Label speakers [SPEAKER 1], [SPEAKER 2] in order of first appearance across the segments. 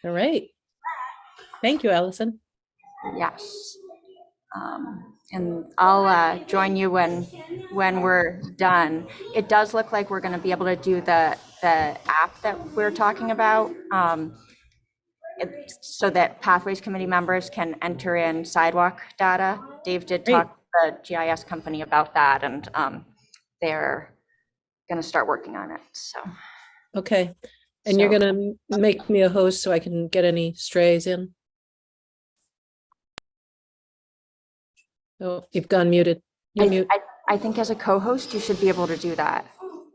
[SPEAKER 1] All right. Thank you, Allison.
[SPEAKER 2] Yes. And I'll join you when we're done. It does look like we're going to be able to do the app that we're talking about, so that Pathways Committee members can enter in sidewalk data. Dave did talk to the GIS company about that, and they're going to start working on it. So.
[SPEAKER 1] Okay. And you're going to make me a host so I can get any strays in? Oh, you've gone muted.
[SPEAKER 2] I think as a co-host, you should be able to do that.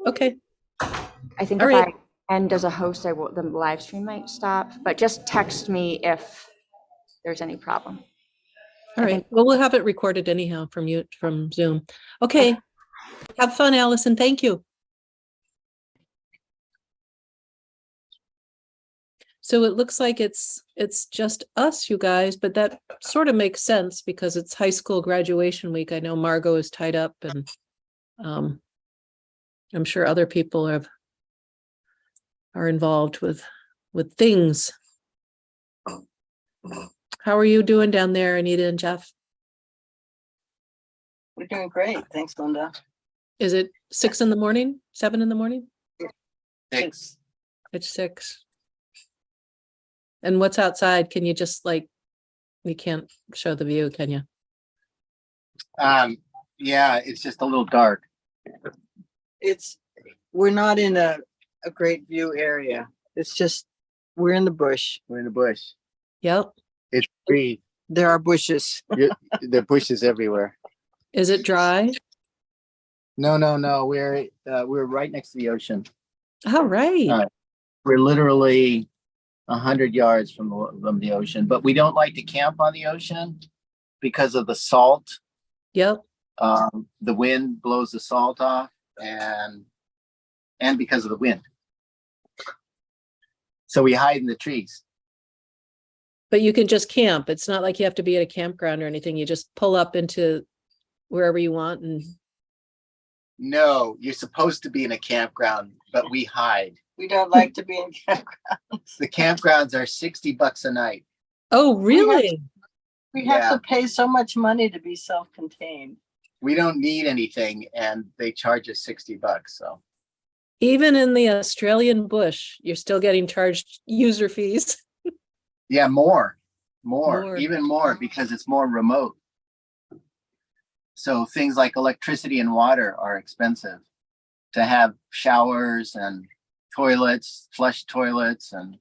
[SPEAKER 1] Okay.
[SPEAKER 2] I think if I end as a host, the live stream might stop, but just text me if there's any problem.
[SPEAKER 1] All right. Well, we'll have it recorded anyhow from Zoom. Okay. Have fun, Allison. Thank you. So it looks like it's just us, you guys, but that sort of makes sense because it's high school graduation week. I know Margot is tied up, and I'm sure other people are involved with things. How are you doing down there, Anita and Jeff?
[SPEAKER 3] We're doing great. Thanks, Linda.
[SPEAKER 1] Is it 6 in the morning, 7 in the morning?
[SPEAKER 3] 6.
[SPEAKER 1] It's 6. And what's outside? Can you just you can't show the view, can you?
[SPEAKER 4] Yeah, it's just a little dark.
[SPEAKER 3] We're not in a great view area. It's just, we're in the bush.
[SPEAKER 4] We're in the bush.
[SPEAKER 1] Yep.
[SPEAKER 4] It's free.
[SPEAKER 3] There are bushes.
[SPEAKER 4] There are bushes everywhere.
[SPEAKER 1] Is it dry?
[SPEAKER 4] No. We're right next to the ocean.
[SPEAKER 1] All right.
[SPEAKER 4] We're literally 100 yards from the ocean, but we don't like to camp on the ocean because of the salt.
[SPEAKER 1] Yep.
[SPEAKER 4] The wind blows the salt off, and because of the wind. So we hide in the trees.
[SPEAKER 1] But you can just camp. It's not like you have to be at a campground or anything. You just pull up into wherever you want. And
[SPEAKER 4] no, you're supposed to be in a campground, but we hide.
[SPEAKER 3] We don't like to be in campgrounds.
[SPEAKER 4] The campgrounds are $60 a night.
[SPEAKER 1] Oh, really?
[SPEAKER 3] We have to pay so much money to be self-contained.
[SPEAKER 4] We don't need anything, and they charge us $60. So
[SPEAKER 1] even in the Australian bush, you're still getting charged user fees.
[SPEAKER 4] Yeah, more, even more, because it's more remote. So things like electricity and water are expensive. To have showers and toilets, flush toilets, and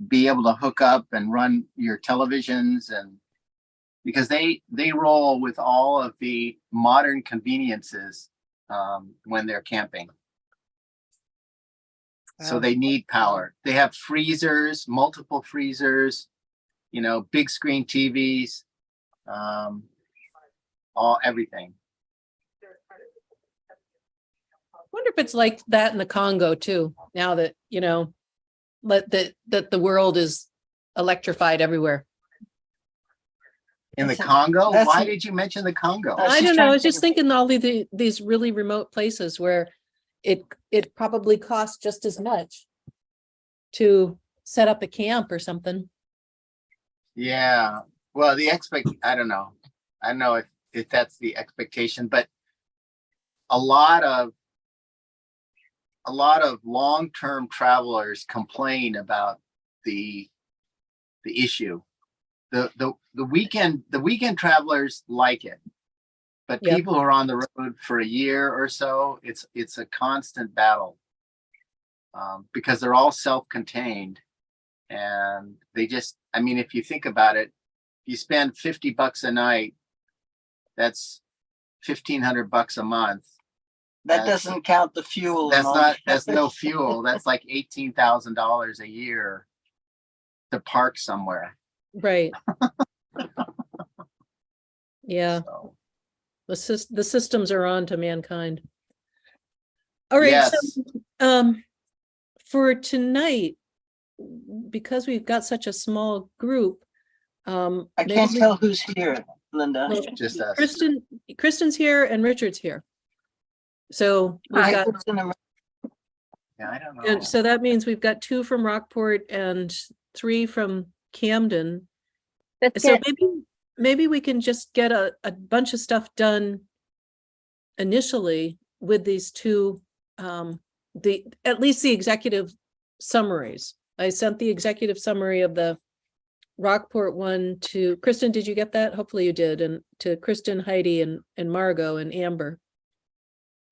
[SPEAKER 4] be able to hook up and run your televisions, and because they roll with all of the modern conveniences when they're camping. So they need power. They have freezers, multiple freezers, big screen TVs, everything.
[SPEAKER 1] I wonder if it's like that in the Congo too, now that, that the world is electrified everywhere.
[SPEAKER 4] In the Congo? Why did you mention the Congo?
[SPEAKER 1] I don't know. I was just thinking all these really remote places where it probably costs just as much to set up a camp or something.
[SPEAKER 4] Yeah. Well, I don't know. I don't know if that's the expectation, but a lot of long-term travelers complain about the issue. The weekend travelers like it, but people who are on the road for a year or so, it's a constant battle, because they're all self-contained, and if you think about it, you spend $50 a night, that's $1,500 a month.
[SPEAKER 3] That doesn't count the fuel.
[SPEAKER 4] That's no fuel. That's like $18,000 a year to park somewhere.
[SPEAKER 1] Right. Yeah.
[SPEAKER 4] So.
[SPEAKER 1] The systems are on to mankind. All right.
[SPEAKER 4] Yes.
[SPEAKER 1] So, for tonight, because we've got such a small group,
[SPEAKER 3] I can't tell who's here, Linda.
[SPEAKER 1] Well,
[SPEAKER 4] Just us.
[SPEAKER 1] Kristen's here and Richard's here. So we've got,
[SPEAKER 4] yeah, I don't know.
[SPEAKER 1] and so that means we've got 2 from Rockport and 3 from Camden.
[SPEAKER 2] Let's
[SPEAKER 1] So
[SPEAKER 2] get,
[SPEAKER 1] maybe we can just get a bunch of stuff done initially with these two, at least the executive summaries. I sent the executive summary of the Rockport one to Kristen. Did you get that? Hopefully you did. And to Kristen, Heidi, and Margot and Amber.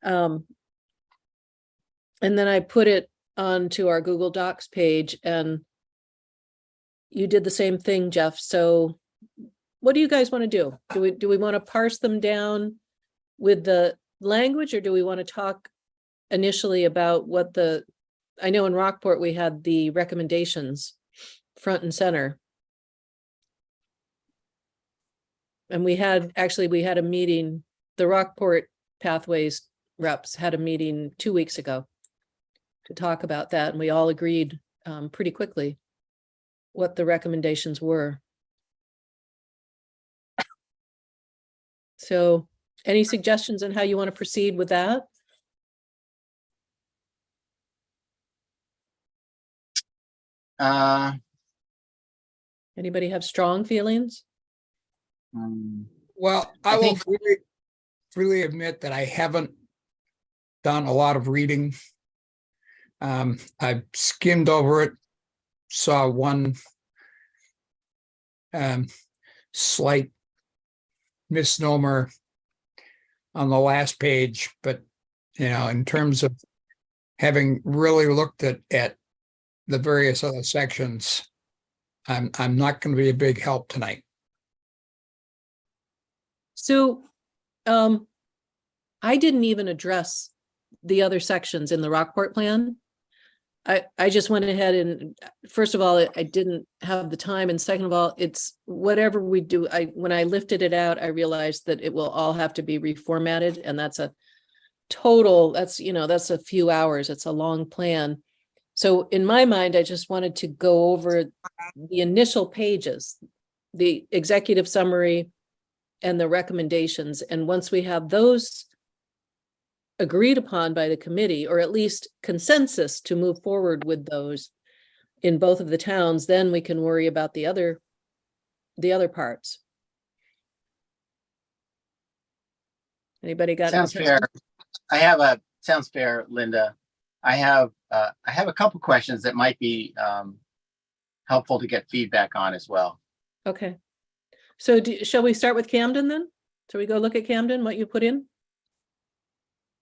[SPEAKER 1] And then I put it onto our Google Docs page, and you did the same thing, Jeff. So what do you guys want to do? Do we want to parse them down with the language, or do we want to talk initially about what I know in Rockport we had the recommendations front and center. And we had a meeting, the Rockport Pathways reps had a meeting 2 weeks ago to talk about that, and we all agreed pretty quickly what the recommendations were. So any suggestions on how you want to proceed with that? Anybody have strong feelings?
[SPEAKER 5] Well,
[SPEAKER 4] I
[SPEAKER 5] I will
[SPEAKER 4] think-
[SPEAKER 5] freely admit that I haven't done a lot of reading. I skimmed over it, saw one slight misnomer on the last page, but in terms of having really looked at the various other sections, I'm not going to be a big help tonight.
[SPEAKER 1] So, I didn't even address the other sections in the Rockport plan. I just went ahead and, first of all, I didn't have the time, and second of all, it's whatever we do. When I lifted it out, I realized that it will all have to be reformatted, and that's a total. That's a few hours. It's a long plan. So in my mind, I just wanted to go over the initial pages, the executive summary, and the recommendations. And once we have those agreed upon by the committee, or at least consensus to move forward with those in both of the towns, then we can worry about the other parts. Anybody got
[SPEAKER 4] Sounds
[SPEAKER 1] any-
[SPEAKER 4] fair. Sounds fair, Linda. I have a couple questions that might be helpful to get feedback on as well.
[SPEAKER 1] Okay. So shall we start with Camden then? So we go look at Camden, what you put in?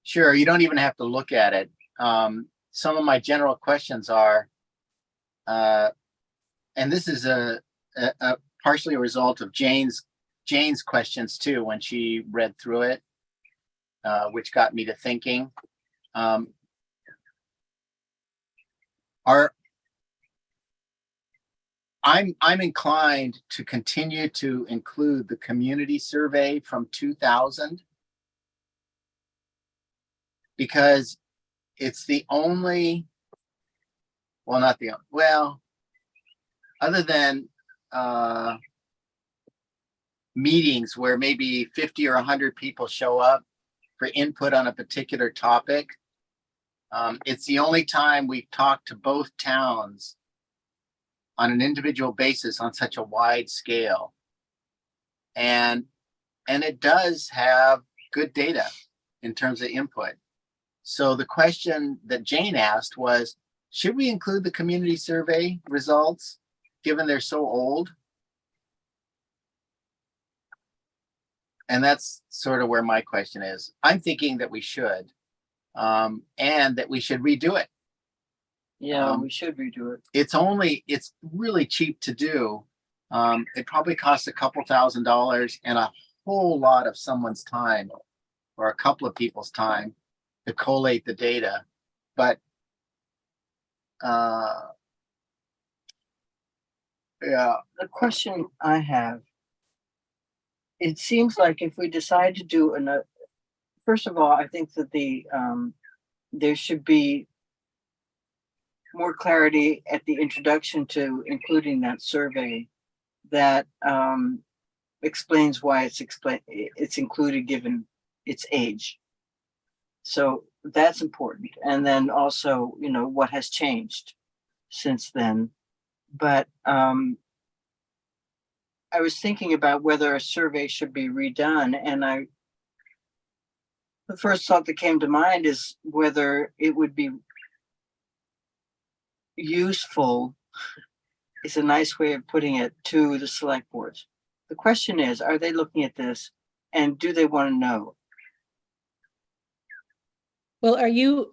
[SPEAKER 4] Sure, you don't even have to look at it. Some of my general questions are, and this is a partially a result of Jane's questions too, when she read through it, which got me to thinking. I'm inclined to continue to include the community survey from 2000, because it's the only, well, not the, well, other than meetings where maybe 50 or 100 people show up for input on a particular topic, it's the only time we've talked to both towns on an individual basis on such a wide scale. And it does have good data in terms of input. So the question that Jane asked was, should we include the community survey results given they're so old? And that's sort of where my question is. I'm thinking that we should, and that we should redo it.
[SPEAKER 3] Yeah, we should redo it.
[SPEAKER 4] It's really cheap to do. It probably costs a couple $1,000s and a whole lot of someone's time, or a couple of people's time, to collate the data. But yeah,
[SPEAKER 3] The question I have, it seems like if we decide to do another, first of all, I think that there should be more clarity at the introduction to including that survey that explains why it's included given its age. So that's important. And then also, what has changed since then but I was thinking about whether a survey should be redone, and the first thought that came to mind is whether it would be useful, is a nice way of putting it, to the select boards. The question is, are they looking at this and do they want to know?
[SPEAKER 1] Well, are you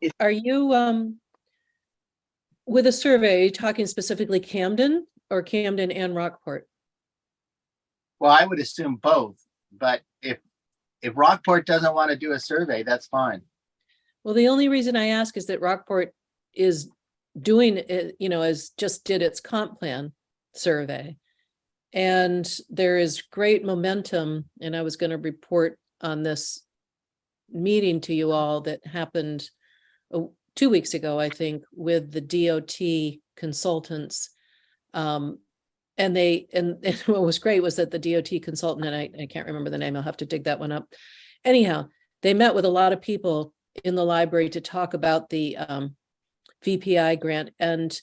[SPEAKER 1] with a survey, are you talking specifically Camden or Camden and Rockport?
[SPEAKER 4] Well, I would assume both, but if Rockport doesn't want to do a survey, that's fine.
[SPEAKER 1] Well, the only reason I ask is that Rockport is doing it, as just did its comp plan survey. And there is great momentum, and I was going to report on this meeting to you all that happened 2 weeks ago, I think, with the DOT consultants. And what was great was that the DOT consultant, and I can't remember the name, I'll have to dig that one up. Anyhow, they met with a lot of people in the library to talk about the VPI grant, and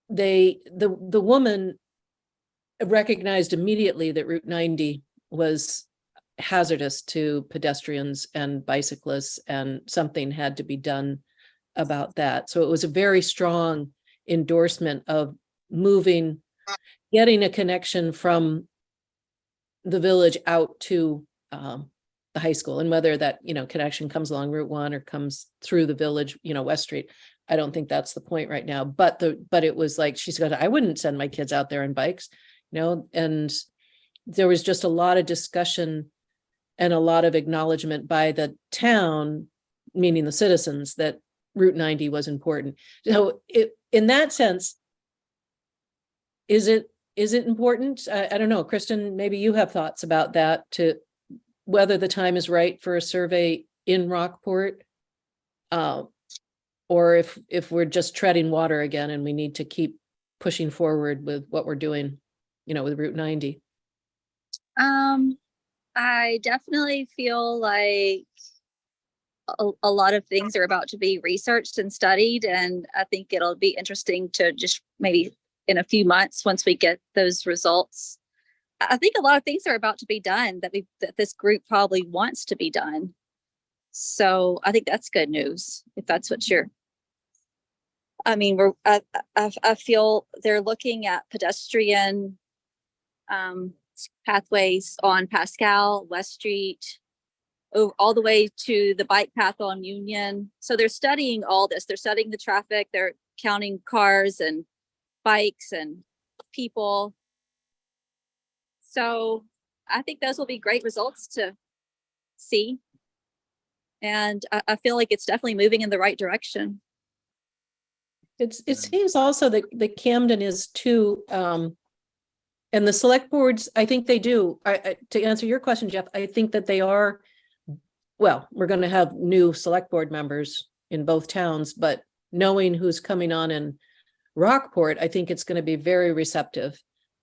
[SPEAKER 1] the woman recognized immediately that Route 90 was hazardous to pedestrians and bicyclists, and something had to be done about that. So it was a very strong endorsement of getting a connection from the village out to the high school, and whether that connection comes along Route 1 or comes through the village, West Street. I don't think that's the point right now, but it was like, she said, I wouldn't send my kids out there on bikes, and there was just a lot of discussion and a lot of acknowledgement by the town, meaning the citizens, that Route 90 was important. So in that sense, is it important? I don't know, Kristen, maybe you have thoughts about that, to whether the time is right for a survey in Rockport, or if we're just treading water again and we need to keep pushing forward with what we're doing, with Route 90.
[SPEAKER 6] I definitely feel like a lot of things are about to be researched and studied, and I think it'll be interesting to just maybe in a few months, once we get those results. I think a lot of things are about to be done that this group probably wants to be done. So I think that's good news, if that's what I feel they're looking at pedestrian pathways on Pascal, West Street, all the way to the bike path on Union. So they're studying all this. They're studying the traffic. They're counting cars and bikes and people. So I think those will be great results to see. And I feel like it's definitely moving in the right direction.
[SPEAKER 1] It seems also that the Camden is too, and the select boards, I think they do. To answer your question, Jeff, I think that they are. Well, we're going to have new select board members in both towns, but knowing who's coming on in Rockport, I think it's going to be very receptive.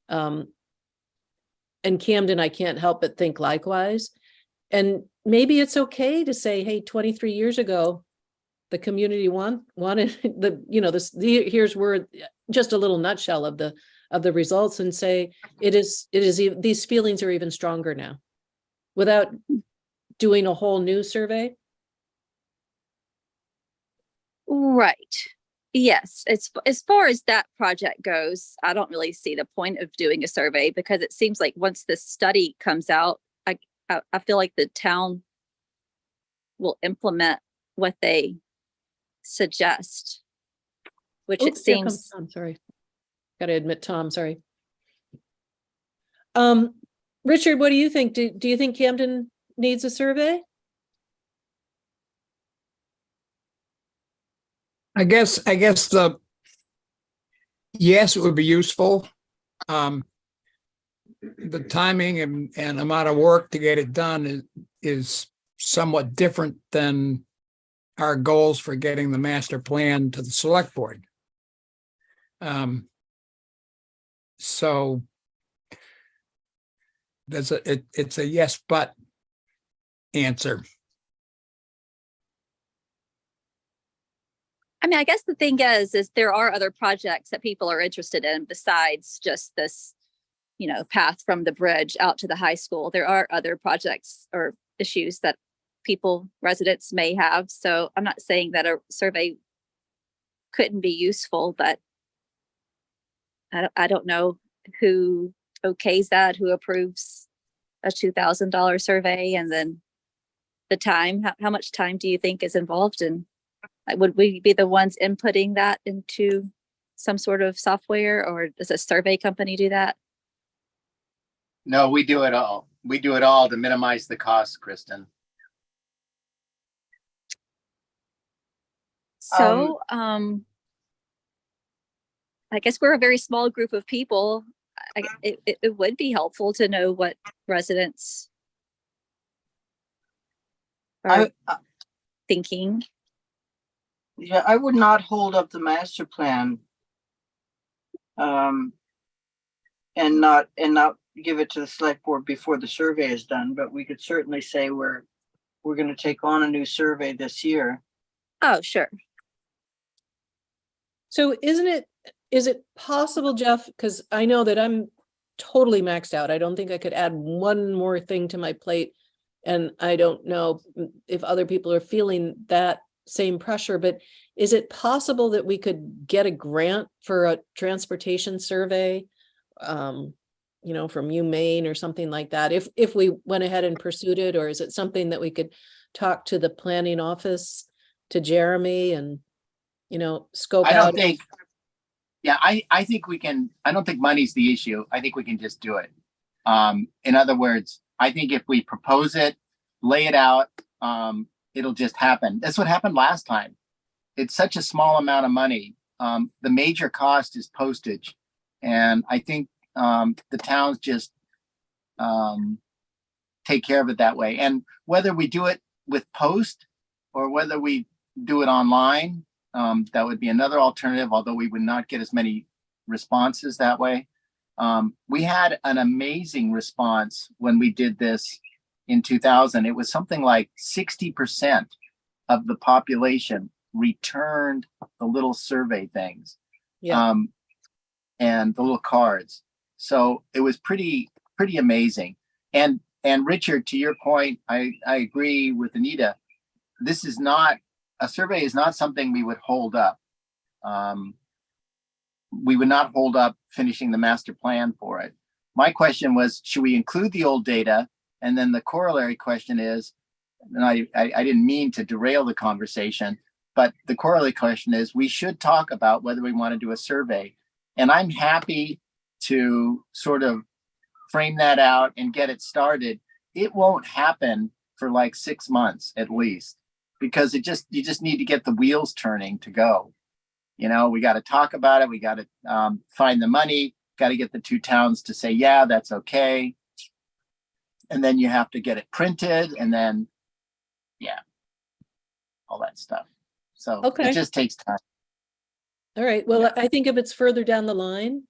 [SPEAKER 1] And Camden, I can't help but think likewise. And maybe it's okay to say, hey, 23 years ago, the community wanted here's where just a little nutshell of the results, and say these feelings are even stronger now, without doing a whole new survey.
[SPEAKER 6] Right. Yes. As far as that project goes, I don't really see the point of doing a survey, because it seems like once this study comes out, I feel like the town will implement what they suggest, which it seems.
[SPEAKER 1] I'm sorry. Got to admit, Tom, sorry. Richard, what do you think? Do you think Camden needs a survey?
[SPEAKER 5] I guess yes, it would be useful. The timing and amount of work to get it done is somewhat different than our goals for getting the master plan to the select board. So it's a yes, but answer.
[SPEAKER 6] I mean, I guess the thing is there are other projects that people are interested in besides just this, path from the bridge out to the high school. There are other projects or issues that residents may have. So I'm not saying that a survey couldn't be useful, but I don't know who okays that, who approves a $2,000 survey, and then the time. How much time do you think is involved in? Would we be the ones inputting that into some sort of software, or does a survey company do that?
[SPEAKER 4] No, we do it all. We do it all to minimize the cost, Kristen.
[SPEAKER 6] So, I guess we're a very small group of people. It would be helpful to know what residents are thinking.
[SPEAKER 3] Yeah, I would not hold up the master plan. And not give it to the select board before the survey is done, but we could certainly say we're going to take on a new survey this year.
[SPEAKER 6] Oh, sure.
[SPEAKER 1] So is it possible, Jeff, because I know that I'm totally maxed out. I don't think I could add one more thing to my plate. And I don't know if other people are feeling that same pressure, but is it possible that we could get a grant for a transportation survey? From UMaine or something like that, if we went ahead and pursued it, or is it something that we could talk to the planning office, to Jeremy, and scope
[SPEAKER 4] I don't
[SPEAKER 1] out?
[SPEAKER 4] think, I think we can. I don't think money's the issue. I think we can just do it. In other words, I think if we propose it, lay it out, it'll just happen. That's what happened last time. It's such a small amount of money. The major cost is postage, and I think the towns just take care of it that way. And whether we do it with post or whether we do it online, that would be another alternative, although we would not get as many responses that way. We had an amazing response when we did this in 2000. It was something like 60% of the population returned the little survey things, and the little cards. So it was pretty amazing. And Richard, to your point, I agree with Anita. A survey is not something we would hold up. We would not hold up finishing the master plan for it. My question was, should we include the old data? And then the corollary question is, and I didn't mean to derail the conversation, but the corollary question is, we should talk about whether we want to do a survey. And I'm happy to sort of frame that out and get it started. It won't happen for like 6 months at least, because you just need to get the wheels turning to go. We got to talk about it. We got to find the money, got to get the two towns to say, yeah, that's okay. And then you have to get it printed, and then, all that stuff. So
[SPEAKER 1] Okay.
[SPEAKER 4] It just takes time.
[SPEAKER 1] All right. Well, I think if it's further down the line,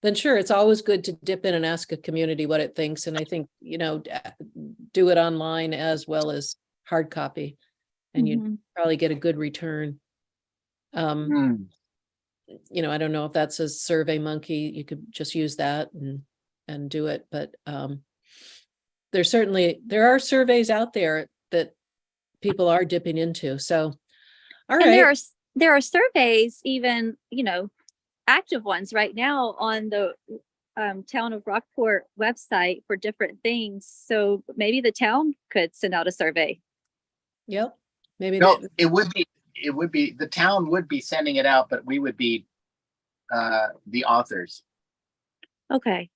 [SPEAKER 1] then sure, it's always good to dip in and ask a community what it thinks. And I think, do it online as well as hard copy, and you'd probably get a good return. I don't know if that's a Survey Monkey. You could just use that and do it. But there are surveys out there that people are dipping into. So, all right.
[SPEAKER 6] And there are surveys, even, active ones right now on the Town of Rockport website for different things. So maybe the town could send out a survey.
[SPEAKER 1] Yep. Maybe
[SPEAKER 4] No, it would be the town would be sending it out, but we would be the authors.
[SPEAKER 6] Okay.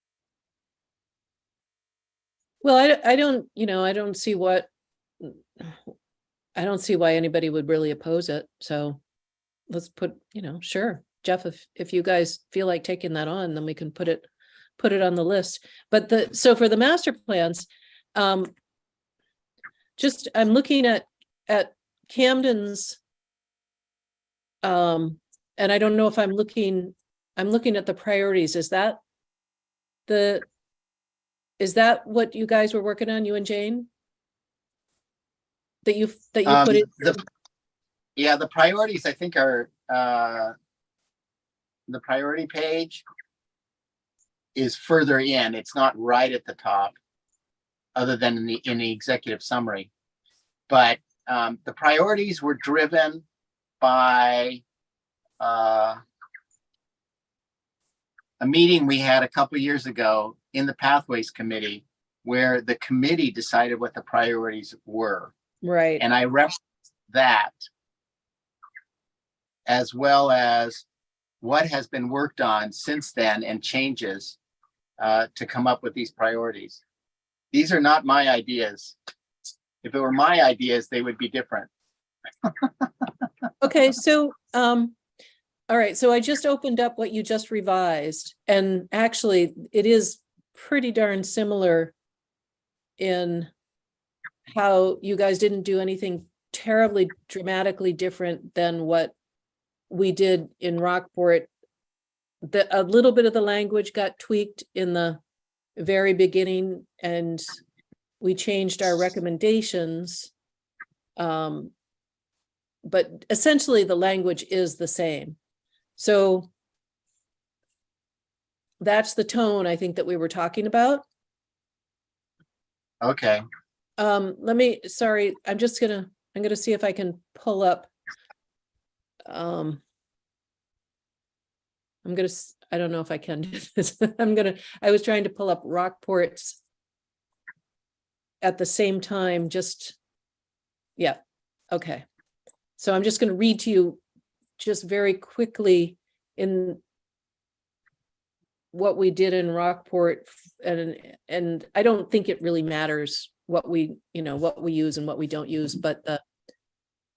[SPEAKER 1] Well, I don't see why anybody would really oppose it. So let's put, sure. Jeff, if you guys feel like taking that on, then we can put it on the list. But so for the master plans, I'm looking at Camden's, and I don't know if I'm looking at the priorities. Is that what you guys were working on, you and Jane? That you put it?
[SPEAKER 4] Yeah, the priorities I think are, the priority page is further in. It's not right at the top, other than in the executive summary. But the priorities were driven by a meeting we had a couple years ago in the Pathways Committee, where the committee decided what the priorities were.
[SPEAKER 1] Right.
[SPEAKER 4] And I referenced that, as well as what has been worked on since then and changes to come up with these priorities. These are not my ideas. If it were my ideas, they would be different.
[SPEAKER 1] Okay, so, all right, so I just opened up what you just revised, and actually it is pretty darn similar in how you guys didn't do anything terribly dramatically different than what we did in Rockport. A little bit of the language got tweaked in the very beginning, and we changed our recommendations. But essentially the language is the same. So that's the tone I think that we were talking about.
[SPEAKER 4] Okay.
[SPEAKER 1] Sorry, I'm gonna see if I can pull up. I don't know if I can do this. I was trying to pull up Rockport's at the same time, yeah, okay. So I'm just gonna read to you just very quickly in what we did in Rockport, and I don't think it really matters what we use and what we don't use, but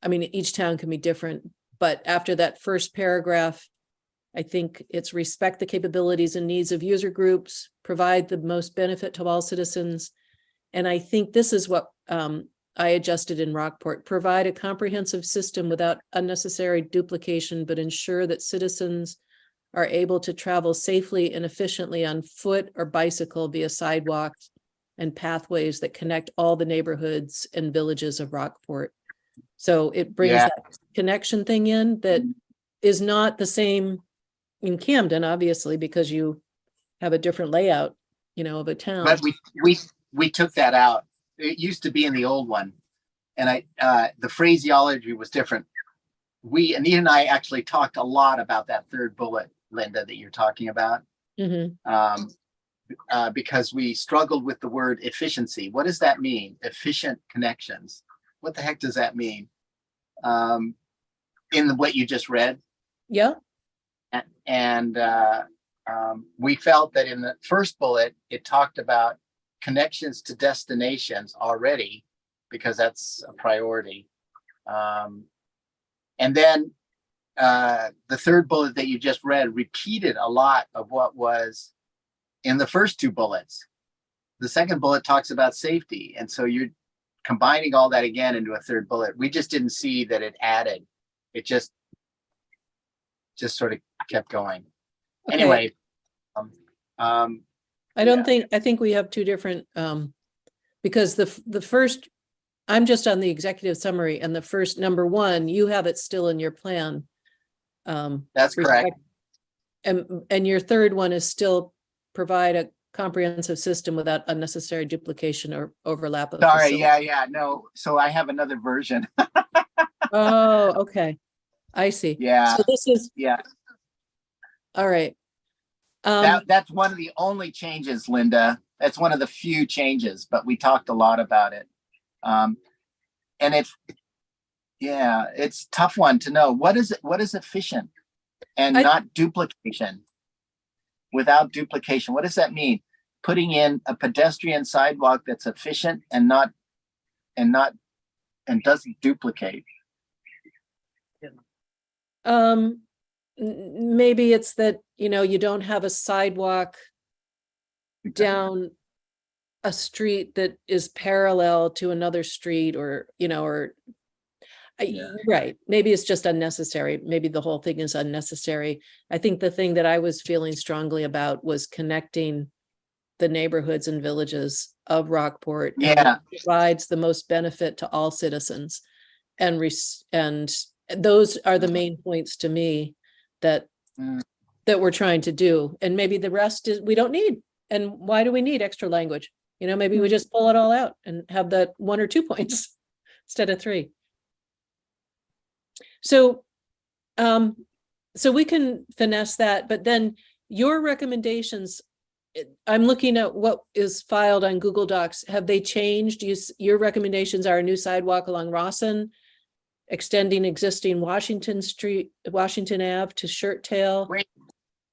[SPEAKER 1] I mean, each town can be different, but after that first paragraph, I think it's respect the capabilities and needs of user groups, provide the most benefit to all citizens. And I think this is what I adjusted in Rockport: provide a comprehensive system without unnecessary duplication, but ensure that citizens are able to travel safely and efficiently on foot or bicycle via sidewalks and pathways that connect all the neighborhoods and villages of Rockport. So it brings
[SPEAKER 4] Yeah.
[SPEAKER 1] that connection thing in that is not the same in Camden, obviously, because you have a different layout, of a town.
[SPEAKER 4] But we took that out. It used to be in the old one, and the phraseology was different. Anita and I actually talked a lot about that third bullet, Linda, that you're talking about, because we struggled with the word efficiency. What does that mean? Efficient connections. What the heck does that mean? In what you just read.
[SPEAKER 1] Yeah.
[SPEAKER 4] And we felt that in the first bullet, it talked about connections to destinations already, because that's a priority. And then the third bullet that you just read repeated a lot of what was in the first two bullets. The second bullet talks about safety. And so you're combining all that again into a third bullet. We just didn't see that it added. It just sort of kept going.
[SPEAKER 1] Okay.
[SPEAKER 4] Anyway,
[SPEAKER 1] I think we have two different, because the first, I'm just on the executive summary, and the first number one, you have it still in your plan.
[SPEAKER 4] That's correct.
[SPEAKER 1] And your third one is still provide a comprehensive system without unnecessary duplication or overlap of
[SPEAKER 4] Sorry,
[SPEAKER 1] facilities.
[SPEAKER 4] yeah, no. So I have another version.
[SPEAKER 1] Oh, okay. I see.
[SPEAKER 4] Yeah.
[SPEAKER 1] So this is,
[SPEAKER 4] Yeah.
[SPEAKER 1] all right.
[SPEAKER 4] That's one of the only changes, Linda. That's one of the few changes, but we talked a lot about it. And it's a tough one to know. What is efficient and not duplication? Without duplication, what does that mean? Putting in a pedestrian sidewalk that's efficient and doesn't duplicate.
[SPEAKER 1] Maybe it's that, you don't have a sidewalk down a street that is parallel to another street, or right. Maybe it's just unnecessary. Maybe the whole thing is unnecessary. I think the thing that I was feeling strongly about was connecting the neighborhoods and villages of Rockport.
[SPEAKER 4] Yeah.
[SPEAKER 1] And provides the most benefit to all citizens, and those are the main points to me that
[SPEAKER 4] Mm.
[SPEAKER 1] that we're trying to do. And maybe the rest is, we don't need. And why do we need extra language? You know, maybe we just pull it all out and have that 1 or 2 points instead of 3. So, so we can finesse that, but then your recommendations, I'm looking at what is filed on Google Docs. Have they changed? Your recommendations are a new sidewalk along Rawson, extending existing Washington Ave to Shirt Tail.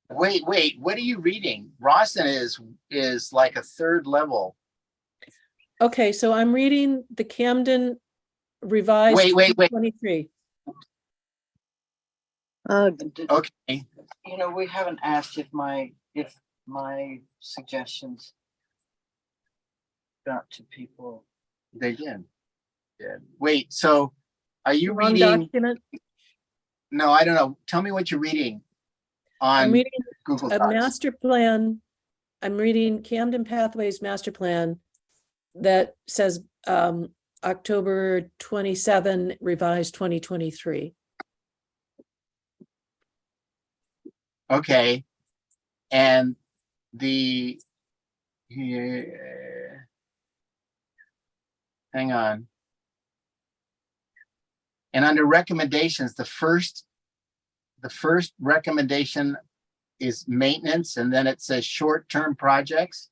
[SPEAKER 4] Wait, what are you reading? Rawson is like a 3rd level.
[SPEAKER 1] Okay, so I'm reading the Camden revised
[SPEAKER 4] Wait.
[SPEAKER 1] 23.
[SPEAKER 4] Okay,
[SPEAKER 3] You know, we haven't asked if my suggestions got to people.
[SPEAKER 4] they did. Wait, so are you
[SPEAKER 1] Wrong
[SPEAKER 4] reading?
[SPEAKER 1] document.
[SPEAKER 4] No, I don't know. Tell me what you're reading
[SPEAKER 1] I'm
[SPEAKER 4] on
[SPEAKER 1] reading
[SPEAKER 4] Google
[SPEAKER 1] a
[SPEAKER 4] Docs.
[SPEAKER 1] master plan. I'm reading Camden Pathways master plan that says October 27 revised 2023.
[SPEAKER 4] Okay, and hang on. And under recommendations, the first recommendation is maintenance, and then it says short-term projects.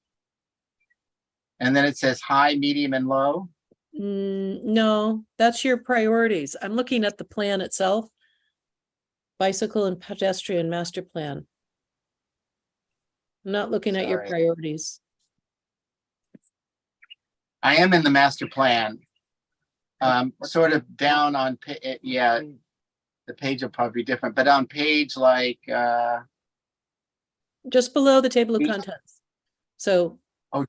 [SPEAKER 4] And then it says high, medium, and low.
[SPEAKER 1] No, that's your priorities. I'm looking at the plan itself. Bicycle and pedestrian master plan. I'm not looking at your
[SPEAKER 4] Sorry.
[SPEAKER 1] priorities.
[SPEAKER 4] I am in the master plan. Sort of down on, yeah, the page will probably be different, but on page like,
[SPEAKER 1] Just below the table of contents. So,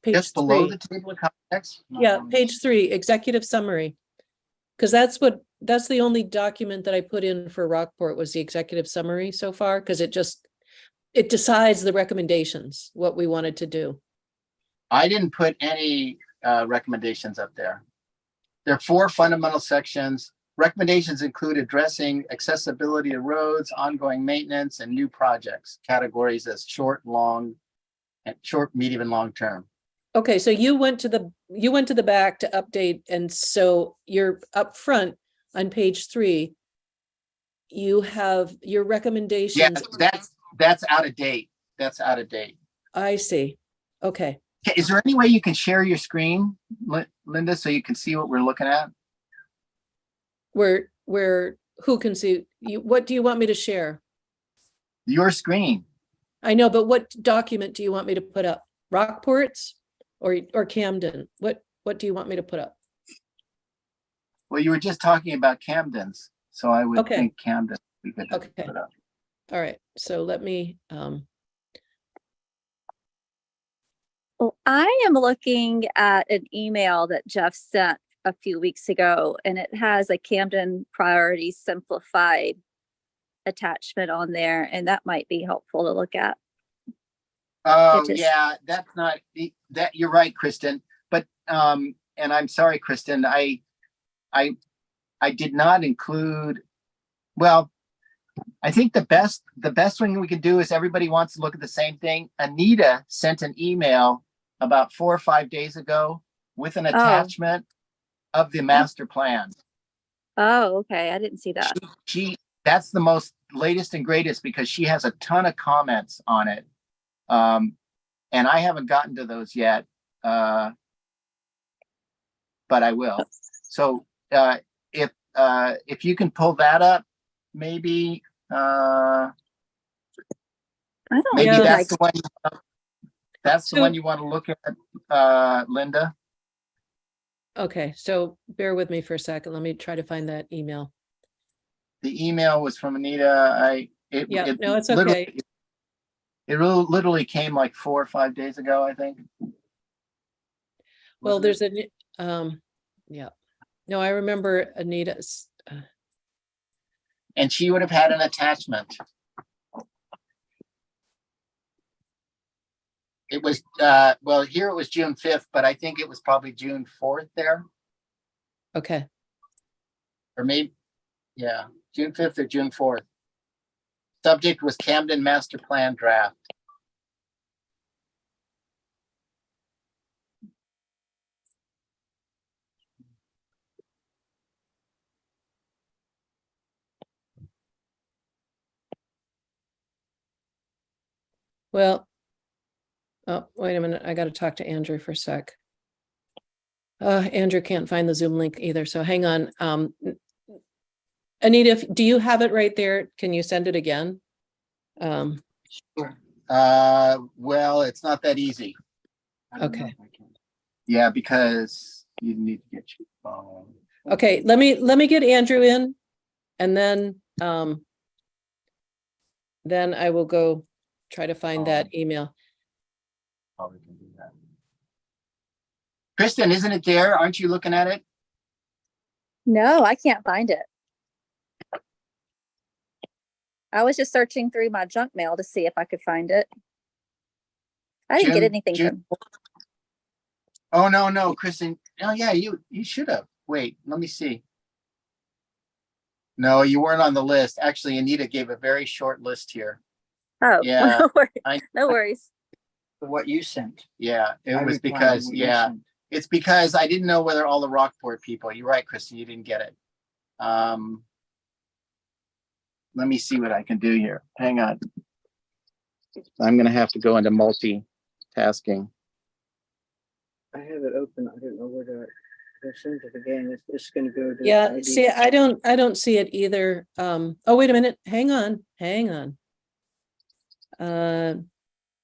[SPEAKER 1] page
[SPEAKER 4] just below
[SPEAKER 1] 3.
[SPEAKER 4] the table of contents?
[SPEAKER 1] Yeah, page 3, executive summary. Because that's the only document that I put in for Rockport was the executive summary so far, because it decides the recommendations, what we wanted to do.
[SPEAKER 4] I didn't put any recommendations up there. There are 4 fundamental sections. Recommendations include addressing accessibility to roads, ongoing maintenance, and new projects, categories as short, medium, and long term.
[SPEAKER 1] Okay, so you went to the back to update, and so you're up front on page 3. You have your
[SPEAKER 4] Yeah,
[SPEAKER 1] recommendations.
[SPEAKER 4] that's out of date. That's out of date.
[SPEAKER 1] I see. Okay.
[SPEAKER 4] Okay, is there any way you can share your screen, Linda, so you can see what we're looking at?
[SPEAKER 1] Where who can see you? What do you want me to share?
[SPEAKER 4] Your screen.
[SPEAKER 1] I know, but what document do you want me to put up? Rockports or Camden? What do you want me to put up?
[SPEAKER 4] Well, you were just talking about Camden's, so I would
[SPEAKER 1] Okay.
[SPEAKER 4] think Camden we could
[SPEAKER 1] Okay.
[SPEAKER 4] put up.
[SPEAKER 1] All right. So let me
[SPEAKER 6] Well, I am looking at an email that Jeff sent a few weeks ago, and it has a Camden Priorities Simplified attachment on there, and that might be helpful to look at.
[SPEAKER 4] Oh,
[SPEAKER 6] just-
[SPEAKER 4] yeah, that's not, that, you're right, Kristen, but, and I'm sorry, Kristen, I did not include, well, I think the best thing we could do is everybody wants to look at the same thing. Anita sent an email about 4 or 5 days ago with an attachment of the master plan.
[SPEAKER 6] Oh, okay. I didn't see that.
[SPEAKER 4] That's the most latest and greatest because she has a ton of comments on it. And I haven't gotten to those yet, but I will. So if you can pull that up, maybe
[SPEAKER 6] I don't
[SPEAKER 4] maybe
[SPEAKER 6] know.
[SPEAKER 4] that's the one. That's the
[SPEAKER 1] So-
[SPEAKER 4] one you want to look at, Linda.
[SPEAKER 1] okay, so bear with me for a second. Let me try to find that email.
[SPEAKER 4] The email was from Anita.
[SPEAKER 1] Yeah, no, it's
[SPEAKER 4] literally-
[SPEAKER 1] okay.
[SPEAKER 4] It literally came like 4 or 5 days ago, I think.
[SPEAKER 1] Well,
[SPEAKER 4] Wasn't it?
[SPEAKER 1] there's yeah. No, I remember Anita's.
[SPEAKER 4] And she would have had an attachment. It was, well, here it was June 5th, but I think it was probably June 4th there,
[SPEAKER 1] Okay,
[SPEAKER 4] or maybe, yeah. June 5th or June 4th. Subject was Camden Master Plan Draft.
[SPEAKER 1] Well, oh, wait a minute. I got to talk to Andrew for a sec. Andrew can't find the Zoom link either, so hang on. Anita, do you have it right there? Can you send it again?
[SPEAKER 3] Sure.
[SPEAKER 4] Well, it's not that easy.
[SPEAKER 3] I don't know
[SPEAKER 1] Okay.
[SPEAKER 3] if I can.
[SPEAKER 4] Yeah, because you need to get your phone.
[SPEAKER 1] Okay, let me get Andrew in, and then I will go try to find that email.
[SPEAKER 4] Probably can do that. Kristen, isn't it there? Aren't you looking at it?
[SPEAKER 6] No, I can't find it. I was just searching through my junk mail to see if I could find it. I didn't get
[SPEAKER 4] June-
[SPEAKER 6] anything
[SPEAKER 4] June-
[SPEAKER 6] from.
[SPEAKER 4] Oh, no, Kristen. Oh, yeah, you should have. Wait, let me see. No, you weren't on the list. Actually, Anita gave a very short list here.
[SPEAKER 6] Oh,
[SPEAKER 4] Yeah,
[SPEAKER 6] no worries.
[SPEAKER 4] I-
[SPEAKER 6] No worries.
[SPEAKER 3] For what you sent.
[SPEAKER 4] Yeah, it
[SPEAKER 3] I
[SPEAKER 4] was
[SPEAKER 3] replied to
[SPEAKER 4] because,
[SPEAKER 3] what you
[SPEAKER 4] yeah,
[SPEAKER 3] sent.
[SPEAKER 4] it's because I didn't know whether all the Rockport people, you're right, Kristen, you didn't get it. Let me see what I can do here. Hang on. I'm gonna have to go into multitasking.
[SPEAKER 3] I have it open. I don't know where to send it again. It's just gonna go to.
[SPEAKER 1] Yeah,
[SPEAKER 3] ID.
[SPEAKER 1] see, I don't see it either. Oh, wait a minute. Hang on.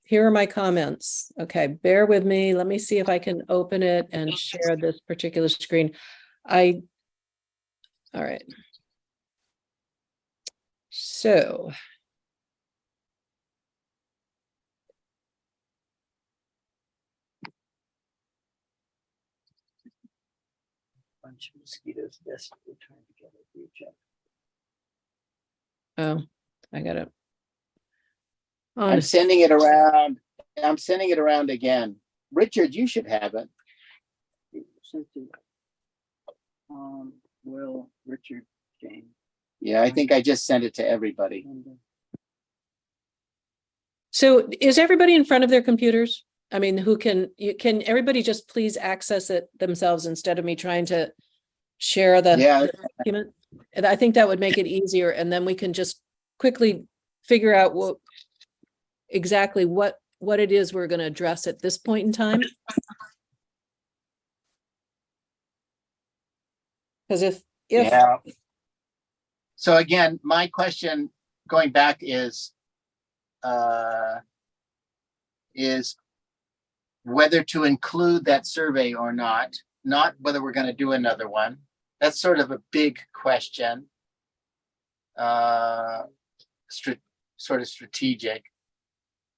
[SPEAKER 1] Here are my comments. Okay, bear with me. Let me see if I can open it and share this particular screen. All right. So,
[SPEAKER 3] Bunch of mosquitoes desperately trying to get at you, Jeff.
[SPEAKER 1] oh, I got it.
[SPEAKER 4] I'm sending it around. I'm sending it around again. Richard, you should have it.
[SPEAKER 3] Sent to, Will, Richard, Jane.
[SPEAKER 4] Yeah, I think I just sent it to everybody.
[SPEAKER 3] Linda.
[SPEAKER 1] So is everybody in front of their computers? I mean, can everybody just please access it themselves instead of me trying to share the
[SPEAKER 4] Yeah,
[SPEAKER 1] document? And I think that would make it easier, and then we can just quickly figure out exactly what it is we're going to address at this point in time. Because if
[SPEAKER 4] yeah. So again, my question going back is whether to include that survey or not whether we're going to do another one. That's sort of a big question. Sort of strategic,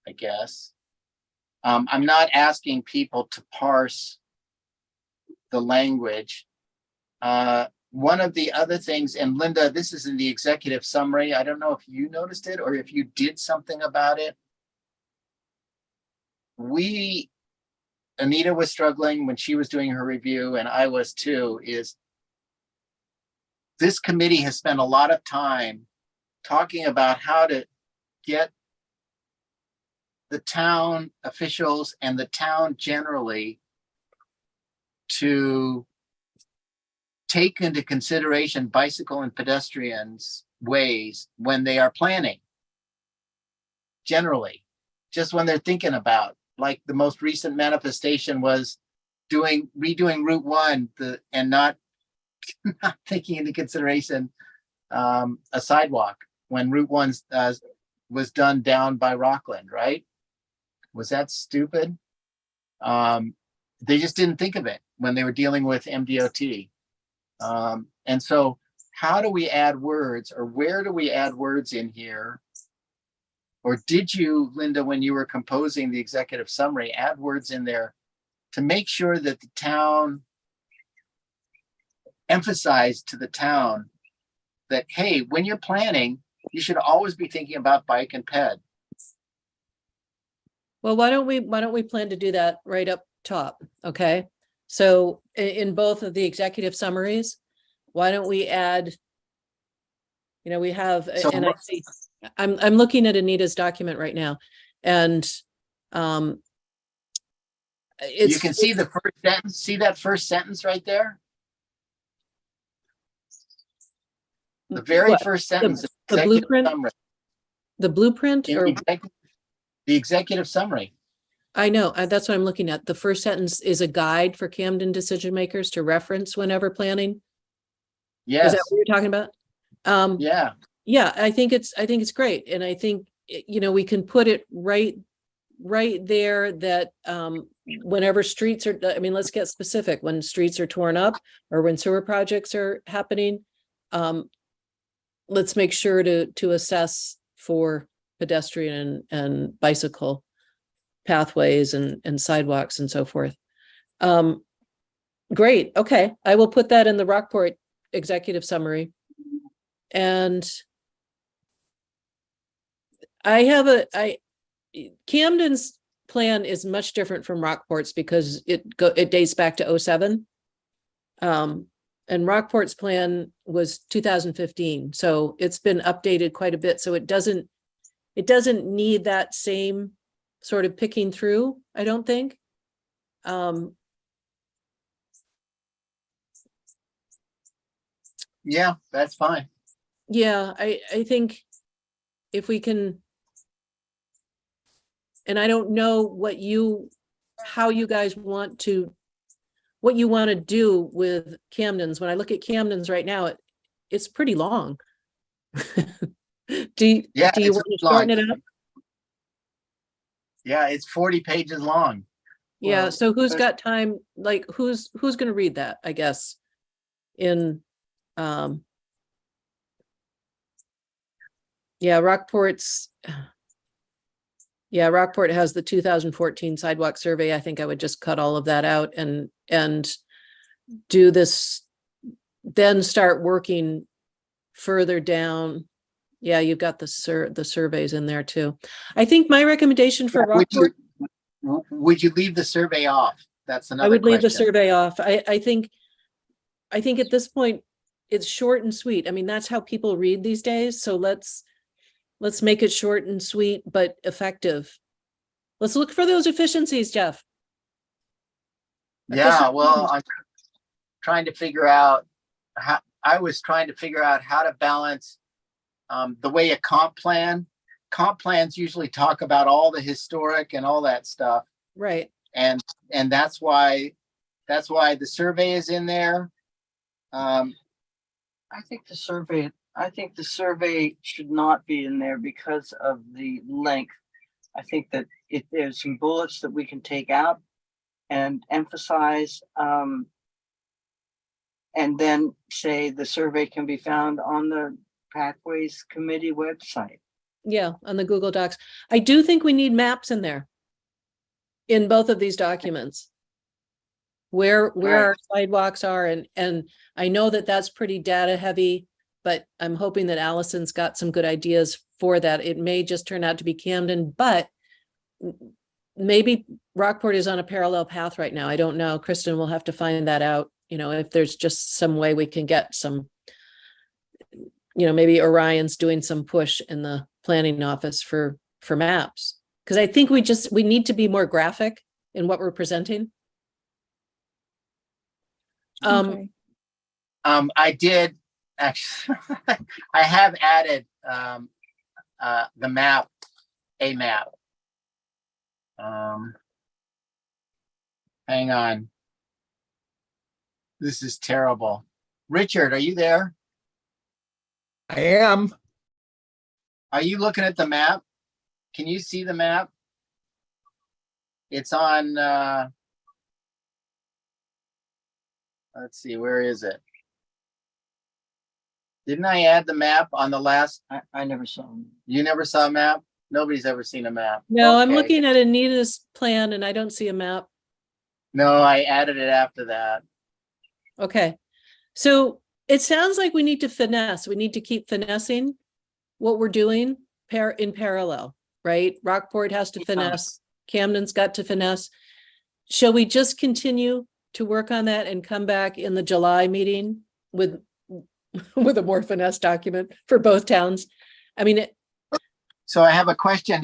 [SPEAKER 4] I guess. I'm not asking people to parse the language. One of the other things, and Linda, this is in the executive summary. I don't know if you noticed it or if you did something about it. Anita was struggling when she was doing her review, and I was too, is this committee has spent a lot of time talking about how to get the town officials and the town generally to take into consideration bicycle and pedestrians ways when they are planning. Generally, just when they're thinking about, like the most recent manifestation was redoing Route 1 and not taking into consideration a sidewalk when Route 1 was done down by Rockland, right? Was that stupid? They just didn't think of it when they were dealing with MDOT. And so how do we add words, or where do we add words in here? Or did you, Linda, when you were composing the executive summary, add words in there to make sure that the town emphasized to the town that, hey, when you're planning, you should always be thinking about bike and ped.
[SPEAKER 1] Well, why don't we plan to do that right up top? Okay. So in both of the executive summaries, why don't we add You know, we have,
[SPEAKER 4] So
[SPEAKER 1] and I
[SPEAKER 4] what-
[SPEAKER 1] see, I'm looking at Anita's document right now, and
[SPEAKER 4] You
[SPEAKER 1] it's,
[SPEAKER 4] can see the first sentence, see that first sentence right there? The very
[SPEAKER 1] what,
[SPEAKER 4] first sentence.
[SPEAKER 1] the
[SPEAKER 4] executive
[SPEAKER 1] blueprint,
[SPEAKER 4] summary.
[SPEAKER 1] the blueprint,
[SPEAKER 4] In
[SPEAKER 1] or
[SPEAKER 4] the executive summary.
[SPEAKER 1] I know, that's what I'm looking at. The first sentence is a guide for Camden decision makers to reference whenever planning. Is
[SPEAKER 4] Yes,
[SPEAKER 1] that what you're talking about?
[SPEAKER 4] yeah,
[SPEAKER 1] Yeah, I think it's great. And I think, you know, we can put it right there that, whenever streets are, I mean, let's get specific, when streets are torn up or when sewer projects are happening. Let's make sure to assess for pedestrian and bicycle pathways and sidewalks and so forth. Great. Okay. I will put that in the Rockport executive summary. And Camden's plan is much different from Rockport's because it dates back to 07. And Rockport's plan was 2015. So it's been updated quite a bit. So it doesn't need that same sort of picking through, I don't think.
[SPEAKER 4] yeah, that's fine.
[SPEAKER 1] Yeah, I think if we can, and I don't know how you guys want to, what you want to do with Camden's. When I look at Camden's right now, it's pretty long. Do you
[SPEAKER 4] Yeah, it's
[SPEAKER 1] want to
[SPEAKER 4] long.
[SPEAKER 1] shorten it up?
[SPEAKER 4] Yeah, it's 40 pages long.
[SPEAKER 1] Yeah,
[SPEAKER 3] Well,
[SPEAKER 1] so who's
[SPEAKER 3] but-
[SPEAKER 1] got time, like who's going to read that, I guess, in, yeah, Rockport has the 2014 sidewalk survey. I think I would just cut all of that out and do this, then start working further down. Yeah, you've got the surveys in there too. I think my recommendation for Rockport,
[SPEAKER 4] Would you leave the survey off? That's
[SPEAKER 1] I
[SPEAKER 4] another
[SPEAKER 1] would leave the
[SPEAKER 4] question.
[SPEAKER 1] survey off. I think at this point, it's short and sweet. I mean, that's how people read these days. So let's make it short and sweet, but effective. Let's look for those efficiencies, Jeff.
[SPEAKER 4] Yeah,
[SPEAKER 1] Efficient
[SPEAKER 4] well,
[SPEAKER 1] use.
[SPEAKER 4] I'm trying to figure out how to balance the way a comp plans usually talk about all the historic and all that stuff.
[SPEAKER 1] Right.
[SPEAKER 4] And that's why the survey is in there.
[SPEAKER 3] I think the survey should not be in there because of the length. I think that if there's some bullets that we can take out and emphasize, and then say the survey can be found on the Pathways Committee website.
[SPEAKER 1] Yeah, on the Google Docs. I do think we need maps in there. In both of these documents. Where our sidewalks are, and I know that that's pretty data heavy, but I'm hoping that Allison's got some good ideas for that. It may just turn out to be Camden, but maybe Rockport is on a parallel path right now. I don't know. Kristen will have to find that out. You know, if there's just some way we can get some, you know, maybe Orion's doing some push in the planning office for maps. Because I think we need to be more graphic in what we're presenting.
[SPEAKER 6] Okay.
[SPEAKER 4] I did actually, I have added the map, a map. Hang on. This is terrible. Richard, are you there?
[SPEAKER 5] I am.
[SPEAKER 4] Are you looking at the map? Can you see the map? It's on, let's see, where is it? Didn't I add the map on the last?
[SPEAKER 3] I never saw them.
[SPEAKER 4] You never saw a map? Nobody's ever seen a map.
[SPEAKER 1] No, I'm
[SPEAKER 4] Okay.
[SPEAKER 1] looking at Anita's plan and I don't see a map.
[SPEAKER 4] No, I added it after that.
[SPEAKER 1] Okay. So it sounds like we need to finesse. We need to keep finessing what we're doing in parallel, right? Rockport has to finesse. Camden's got to finesse. Shall we just continue to work on that and come back in the July meeting with with a more finesse document for both towns. I mean,
[SPEAKER 4] So I have a question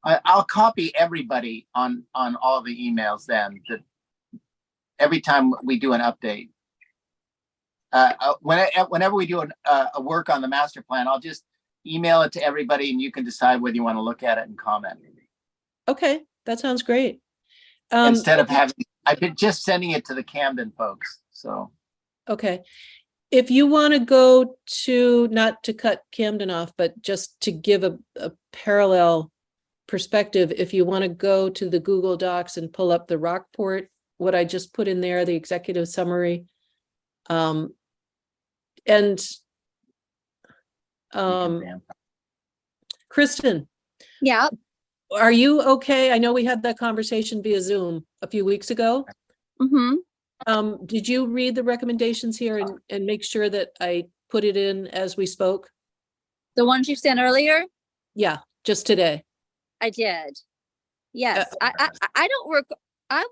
[SPEAKER 4] I'll copy everybody on all the emails then, that every time we do an update. Whenever we do a work on the master plan, I'll just email it to everybody and you can decide whether you want to look at it and comment.
[SPEAKER 1] okay, that sounds great.
[SPEAKER 4] Instead of I've been just sending it to the Camden folks, so.
[SPEAKER 1] Okay. If you want to go to, not to cut Camden off, but just to give a parallel perspective, if you want to go to the Google Docs and pull up the Rockport, what I just put in there, the executive summary. Kristen,
[SPEAKER 6] Yeah.
[SPEAKER 1] are you okay? I know we had that conversation via Zoom a few weeks ago.
[SPEAKER 6] Mm-hmm.
[SPEAKER 1] Did you read the recommendations here and make sure that I put it in as we spoke?
[SPEAKER 6] The ones you sent earlier?
[SPEAKER 1] Yeah, just today.
[SPEAKER 6] I did. Yes. I don't work. I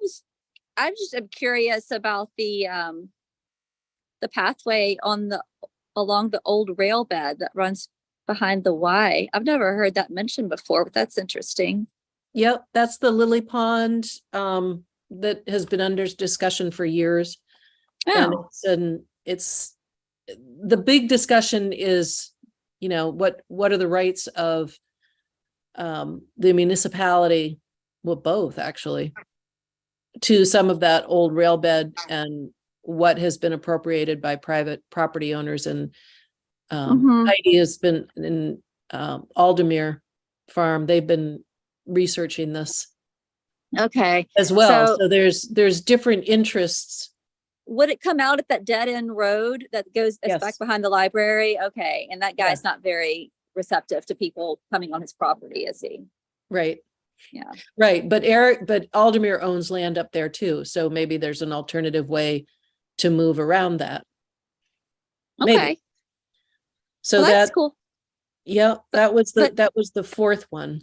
[SPEAKER 6] just am curious about the pathway along the old rail bed that runs behind the Y. I've never heard that mentioned before, but that's interesting.
[SPEAKER 1] Yep, that's the Lily Pond that has been under discussion for years.
[SPEAKER 6] Oh,
[SPEAKER 1] And it's the big discussion is, what are the rights of the municipality, well, both actually, to some of that old rail bed and what has been appropriated by private property owners. And Heidi has been in Aldermere Farm. They've been researching this
[SPEAKER 6] okay.
[SPEAKER 1] as well.
[SPEAKER 6] So-
[SPEAKER 1] So there's different interests.
[SPEAKER 6] Would it come out at that dead end road that goes
[SPEAKER 1] Yes.
[SPEAKER 6] back behind the library? Okay. And that guy's not very receptive to people coming on his property, is he?
[SPEAKER 1] Right.
[SPEAKER 6] Yeah.
[SPEAKER 1] Right. But Aldermere owns land up there too. So maybe there's an alternative way to move around that. Maybe.
[SPEAKER 6] Okay.
[SPEAKER 1] So
[SPEAKER 6] Well, that's
[SPEAKER 1] that,
[SPEAKER 6] cool.
[SPEAKER 1] yeah, that was
[SPEAKER 6] but-
[SPEAKER 1] that was the fourth one.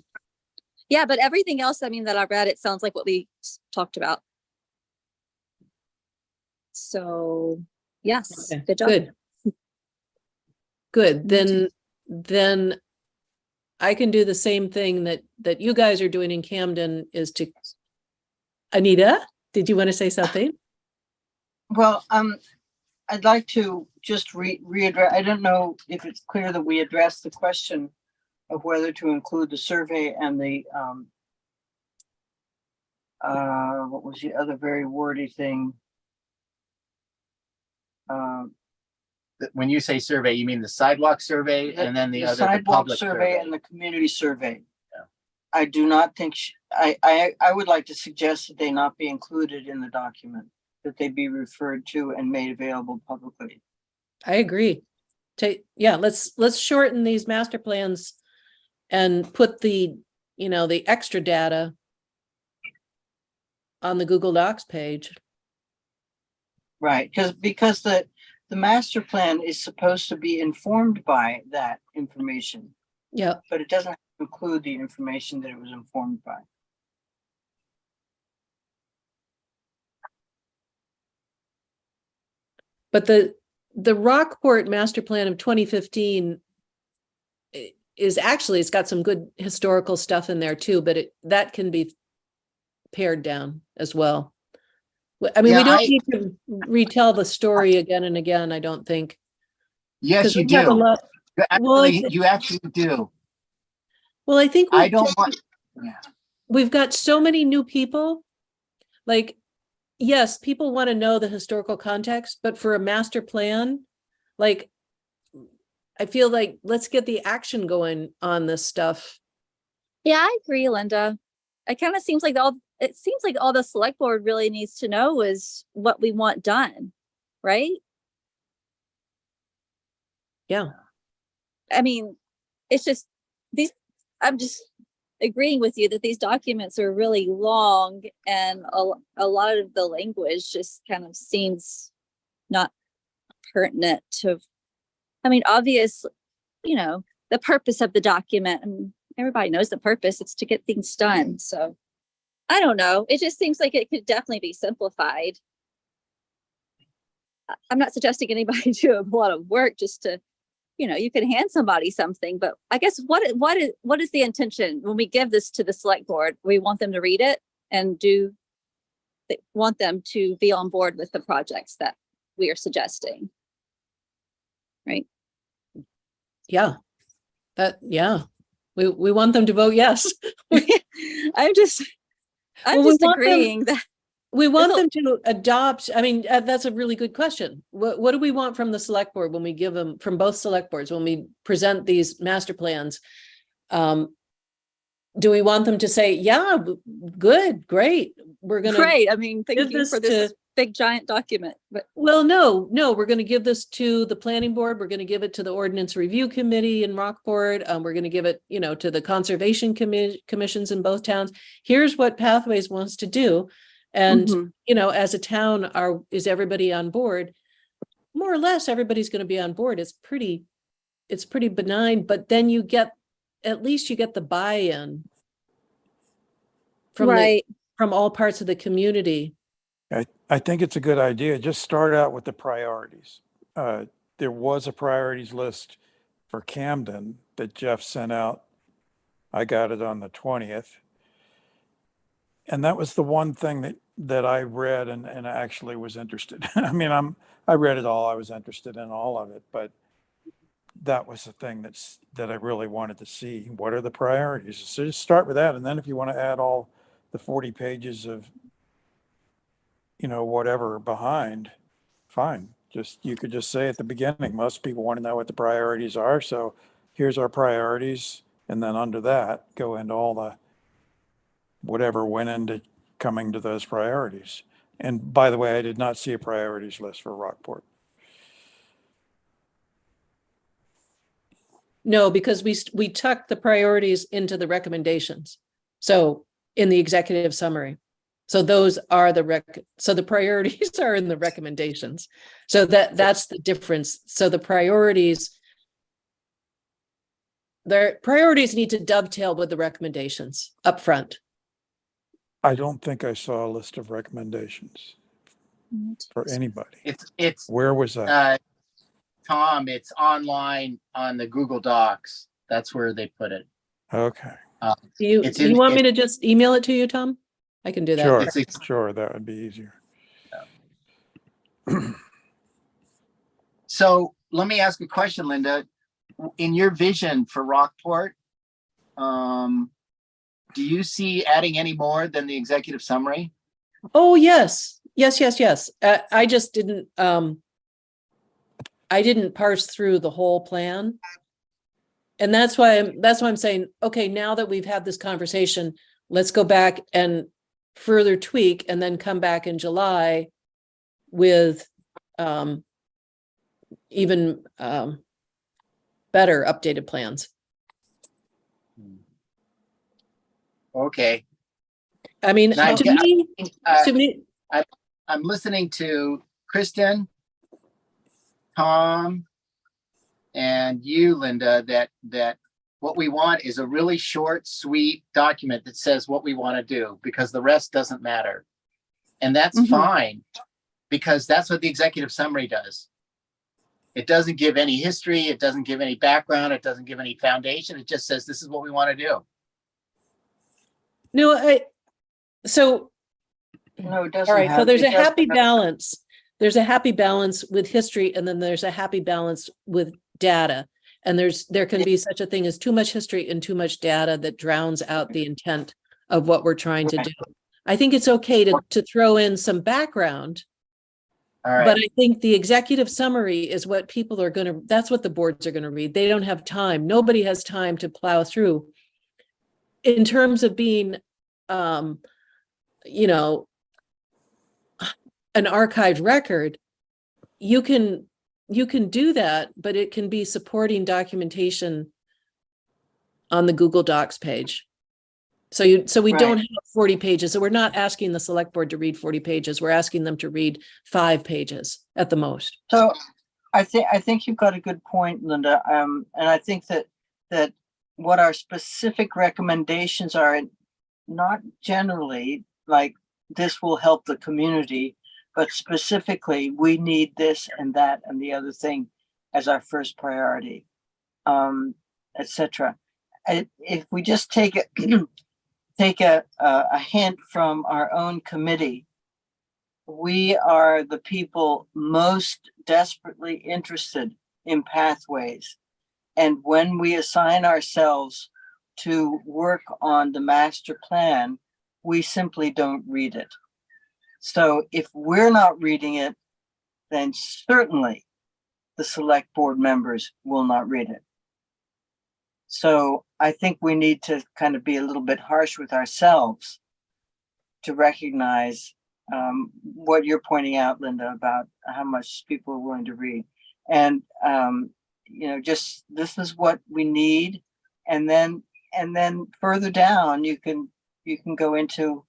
[SPEAKER 6] Yeah, but everything else, I mean, that I read, it sounds like what we talked about. So, yes,
[SPEAKER 1] Okay,
[SPEAKER 6] good job.
[SPEAKER 1] Good. Good. Then I can do the same thing that you guys are doing in Camden is to, Anita, did you want to say something?
[SPEAKER 3] Well, I'd like to just readdress, I don't know if it's clear that we addressed the question of whether to include the survey and the, what was the other very wordy thing?
[SPEAKER 4] When you say survey, you mean the sidewalk survey and then the other, the
[SPEAKER 3] sidewalk
[SPEAKER 4] public
[SPEAKER 3] survey and the community survey.
[SPEAKER 4] Yeah.
[SPEAKER 3] I do not think, I would like to suggest that they not be included in the document, that they be referred to and made available publicly.
[SPEAKER 1] I agree. Let's shorten these master plans and put the extra data on the Google Docs page.
[SPEAKER 3] Right, because the master plan is supposed to be informed by that information,
[SPEAKER 1] Yeah.
[SPEAKER 3] but it doesn't include the information that it was informed by.
[SPEAKER 1] But the Rockport master plan of 2015 is actually, it's got some good historical stuff in there too, but that can be pared down as well. I mean,
[SPEAKER 4] Yeah,
[SPEAKER 1] we don't need to retell the story again and again, I don't think.
[SPEAKER 4] Yes,
[SPEAKER 1] 'Cause
[SPEAKER 4] you
[SPEAKER 1] we have a
[SPEAKER 4] do.
[SPEAKER 1] lot-
[SPEAKER 4] You actually do.
[SPEAKER 1] Well, I think
[SPEAKER 4] I don't want, yeah.
[SPEAKER 1] we've got so many new people. Like, yes, people want to know the historical context, but for a master plan, like, I feel like let's get the action going on this stuff.
[SPEAKER 6] Yeah, I agree, Linda. It kind of seems like all the select board really needs to know is what we want done, right?
[SPEAKER 1] Yeah.
[SPEAKER 6] I mean, it's just I'm just agreeing with you that these documents are really long and a lot of the language just kind of seems not pertinent to, I mean, obvious, the purpose of the document, and everybody knows the purpose, it's to get things done. So I don't know. It just seems like it could definitely be simplified. I'm not suggesting anybody do a lot of work just to, you can hand somebody something, but I guess what is the intention when we give this to the select board? We want them to read it and want them to be on board with the projects that we are suggesting. Right?
[SPEAKER 1] Yeah. We want them to vote yes.
[SPEAKER 6] I'm
[SPEAKER 1] Well, we
[SPEAKER 6] just
[SPEAKER 1] want them-
[SPEAKER 6] agreeing that
[SPEAKER 1] We want
[SPEAKER 6] There's
[SPEAKER 1] them to adopt, I mean, that's a really good question. What do we want from the select board when we give them, from both select boards, when we present these master plans? Do we want them to say, yeah, good, great, we're gonna.
[SPEAKER 6] great. I mean, thank
[SPEAKER 1] give
[SPEAKER 6] you
[SPEAKER 1] this
[SPEAKER 6] for this big giant document. But
[SPEAKER 1] Well, no, we're gonna give this to the planning board, we're gonna give it to the ordinance review committee in Rockport, we're gonna give it, to the conservation commissions in both towns. Here's what Pathways wants to do. And,
[SPEAKER 6] Mhm.
[SPEAKER 1] As a town, is everybody on board? More or less, everybody's gonna be on board. It's pretty benign, but then at least you get the buy-in
[SPEAKER 6] right.
[SPEAKER 1] from all parts of the community.
[SPEAKER 7] I think it's a good idea. Just start out with the priorities. There was a priorities list for Camden that Jeff sent out. I got it on the 20th. And that was the one thing that I read and actually was interested. I mean, I read it all. I was interested in all of it, but that was the thing that I really wanted to see. What are the priorities? So just start with that. And then if you want to add all the 40 pages of, whatever behind, fine. You could just say at the beginning, most people want to know what the priorities are. So here's our priorities. And then under that, go into all the whatever went into coming to those priorities. And by the way, I did not see a priorities list for Rockport.
[SPEAKER 1] No, because we tuck the priorities into the recommendations. So in the executive summary. So those are so the priorities are in the recommendations. So that's the difference. So the their priorities need to dovetail with the recommendations up front.
[SPEAKER 7] I don't think I saw a list of recommendations for anybody.
[SPEAKER 4] It's
[SPEAKER 7] Where was that?
[SPEAKER 4] Tom, it's online on the Google Docs. That's where they put it.
[SPEAKER 7] Okay,
[SPEAKER 1] Do you
[SPEAKER 4] It's in-
[SPEAKER 1] want me to just email it to you, Tom? I can do that.
[SPEAKER 7] sure,
[SPEAKER 4] It's-
[SPEAKER 7] sure, that would be easier.
[SPEAKER 4] So let me ask a question, Linda. In your vision for Rockport, do you see adding any more than the executive summary?
[SPEAKER 1] Oh, yes. I just didn't, I didn't parse through the whole plan. And that's why I'm saying, okay, now that we've had this conversation, let's go back and further tweak and then come back in July with even better updated plans.
[SPEAKER 4] Okay.
[SPEAKER 1] I mean,
[SPEAKER 4] Now,
[SPEAKER 1] to me,
[SPEAKER 4] I'm listening to Kristen, Tom, and you, Linda, that what we want is a really short, sweet document that says what we want to do, because the rest doesn't matter. And that's fine, because that's what the executive summary does. It doesn't give any history. It doesn't give any background. It doesn't give any foundation. It just says, this is what we want to do.
[SPEAKER 1] no,
[SPEAKER 3] No, it doesn't.
[SPEAKER 1] all right, so there's a happy
[SPEAKER 3] have-
[SPEAKER 1] balance. There's a happy balance with history, and then there's a happy balance with data. And there can be such a thing as too much history and too much data that drowns out the intent of what we're trying to do. I think it's okay to throw in some background,
[SPEAKER 4] All right.
[SPEAKER 1] but I think the executive summary is what people are that's what the boards are gonna read. They don't have time. Nobody has time to plow through. In terms of being, an archived record, you can do that, but it can be supporting documentation on the Google Docs page. So we don't have 40 pages. So we're not asking the select board to read 40 pages. We're asking them to read 5 pages at the most.
[SPEAKER 3] So I think you've got a good point, Linda. And I think that what our specific recommendations are, not generally like this will help the community, but specifically, we need this and that and the other thing as our first priority, etc. If we just take a hint from our own committee, we are the people most desperately interested in pathways. And when we assign ourselves to work on the master plan, we simply don't read it. So if we're not reading it, then certainly the select board members will not read it. So I think we need to kind of be a little bit harsh with ourselves to recognize what you're pointing out, Linda, about how much people are willing to read. And, just this is what we need. And then further down, you can go into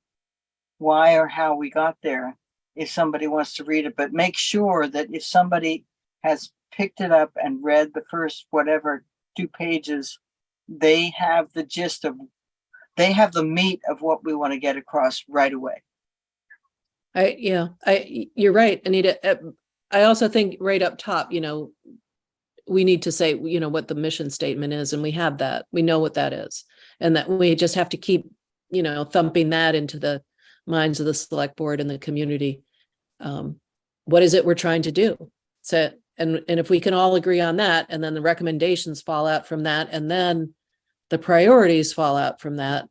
[SPEAKER 3] why or how we got there if somebody wants to read it. But make sure that if somebody has picked it up and read the first, whatever, 2 pages, they have the gist of, they have the meat of what we want to get across right away.
[SPEAKER 1] You're right, Anita. I also think right up top, we need to say, what the mission statement is, and we have that. We know what that is, and that we just have to keep, thumping that into the minds of the select board and the community. What is it we're trying to do? So, and if we can all agree on that, and then the recommendations fall out from that, and then the priorities fall out from that,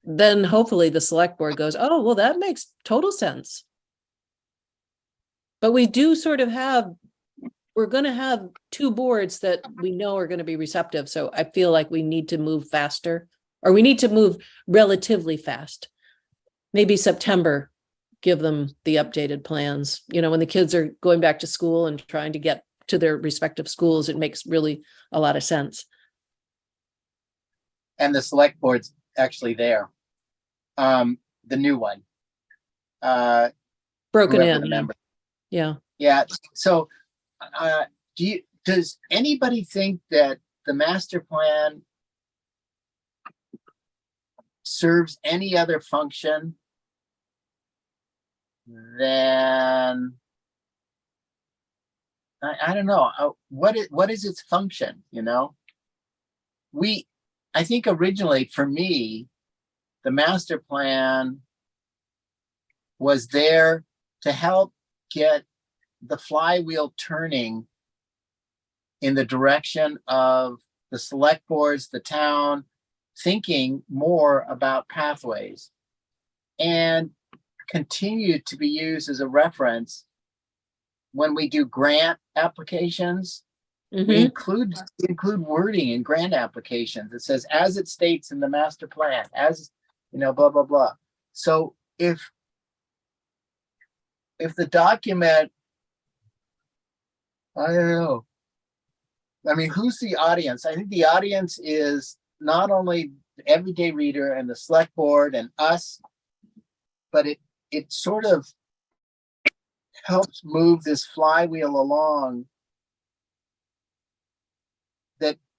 [SPEAKER 1] then hopefully the select board goes, oh, well, that makes total sense. But we do sort of we're going to have 2 boards that we know are going to be receptive. So I feel like we need to move faster, or we need to move relatively fast. Maybe September, give them the updated plans. When the kids are going back to school and trying to get to their respective schools, it makes really a lot of sense.
[SPEAKER 4] And the select board's actually there. The new one.
[SPEAKER 1] Broken
[SPEAKER 4] whoever the
[SPEAKER 1] in.
[SPEAKER 4] member.
[SPEAKER 1] Yeah.
[SPEAKER 4] Yeah. So does anybody think that the master plan serves any other function than, I don't know, what is its function? I think originally for me, the master plan was there to help get the flywheel turning in the direction of the select boards, the town, thinking more about pathways, and continue to be used as a reference when we do grant applications. We include wording in grant applications. It says, as it states in the master plan, as blah, blah, blah. So if the document, I don't know. I mean, who's the audience? I think the audience is not only the everyday reader and the select board and us, but it sort of helps move this flywheel along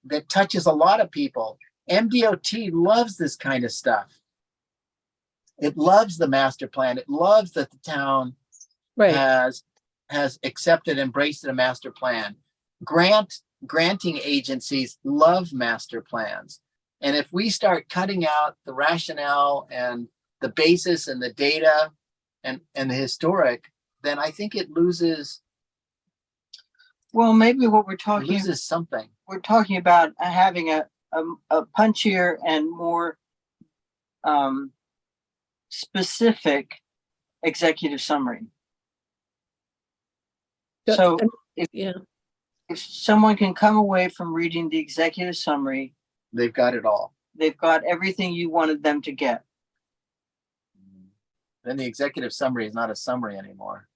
[SPEAKER 4] that touches a lot of people. MDOT loves this kind of stuff. It loves the master plan. It loves that the town has accepted, embraced a master plan. Granting agencies love master plans. And if we start cutting out the rationale and the basis and the data and the historic, then I think it loses.
[SPEAKER 3] Well, maybe what we're talking
[SPEAKER 4] loses something.
[SPEAKER 3] We're talking about having a punchier and more specific executive summary. So if someone can come away from reading the executive summary,
[SPEAKER 4] they've got it all.
[SPEAKER 3] They've got everything you wanted them to get.
[SPEAKER 4] Then the executive summary is not a summary anymore.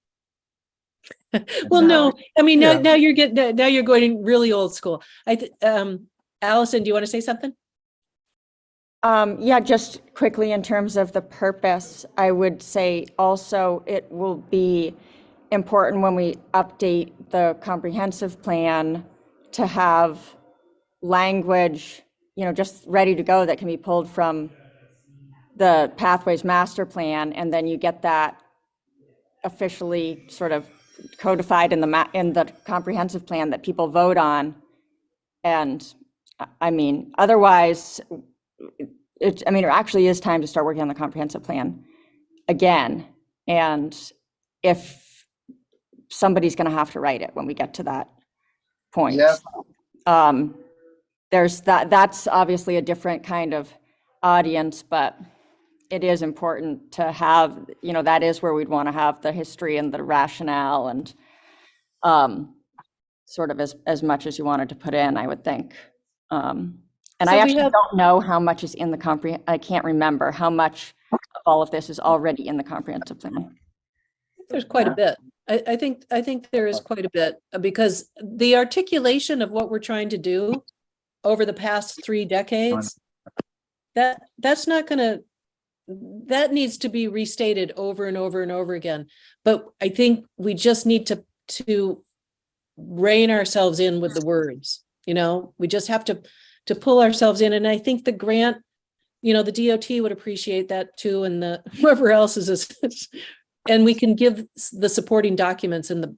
[SPEAKER 1] Well, no, I mean, now you're going really old school. Allison, do you want to say something?
[SPEAKER 2] Yeah, just quickly in terms of the purpose, I would say also it will be important when we update the comprehensive plan to have language, just ready to go that can be pulled from the Pathways Master Plan, and then you get that officially sort of codified in the comprehensive plan that people vote on. And I mean, otherwise, it actually is time to start working on the comprehensive plan again. And if somebody's going to have to write it when we get to that point.
[SPEAKER 4] Yep.
[SPEAKER 2] That's obviously a different kind of audience, but it is important to have, that is where we'd want to have the history and the rationale and sort of as much as you wanted to put in, I would think. And
[SPEAKER 1] So
[SPEAKER 2] I
[SPEAKER 1] we
[SPEAKER 2] actually
[SPEAKER 1] have-
[SPEAKER 2] don't know how much is in the I can't remember how much of all of this is already in the comprehensive plan.
[SPEAKER 1] There's quite a bit. I think there is quite a bit, because the articulation of what we're trying to do over the past 3 decades, that's not gonna, that needs to be restated over and over and over again. But I think we just need to rein ourselves in with the words, we just have to pull ourselves in. And I think the grant, the DOT would appreciate that too, and the whoever else is, and we can give the supporting documents and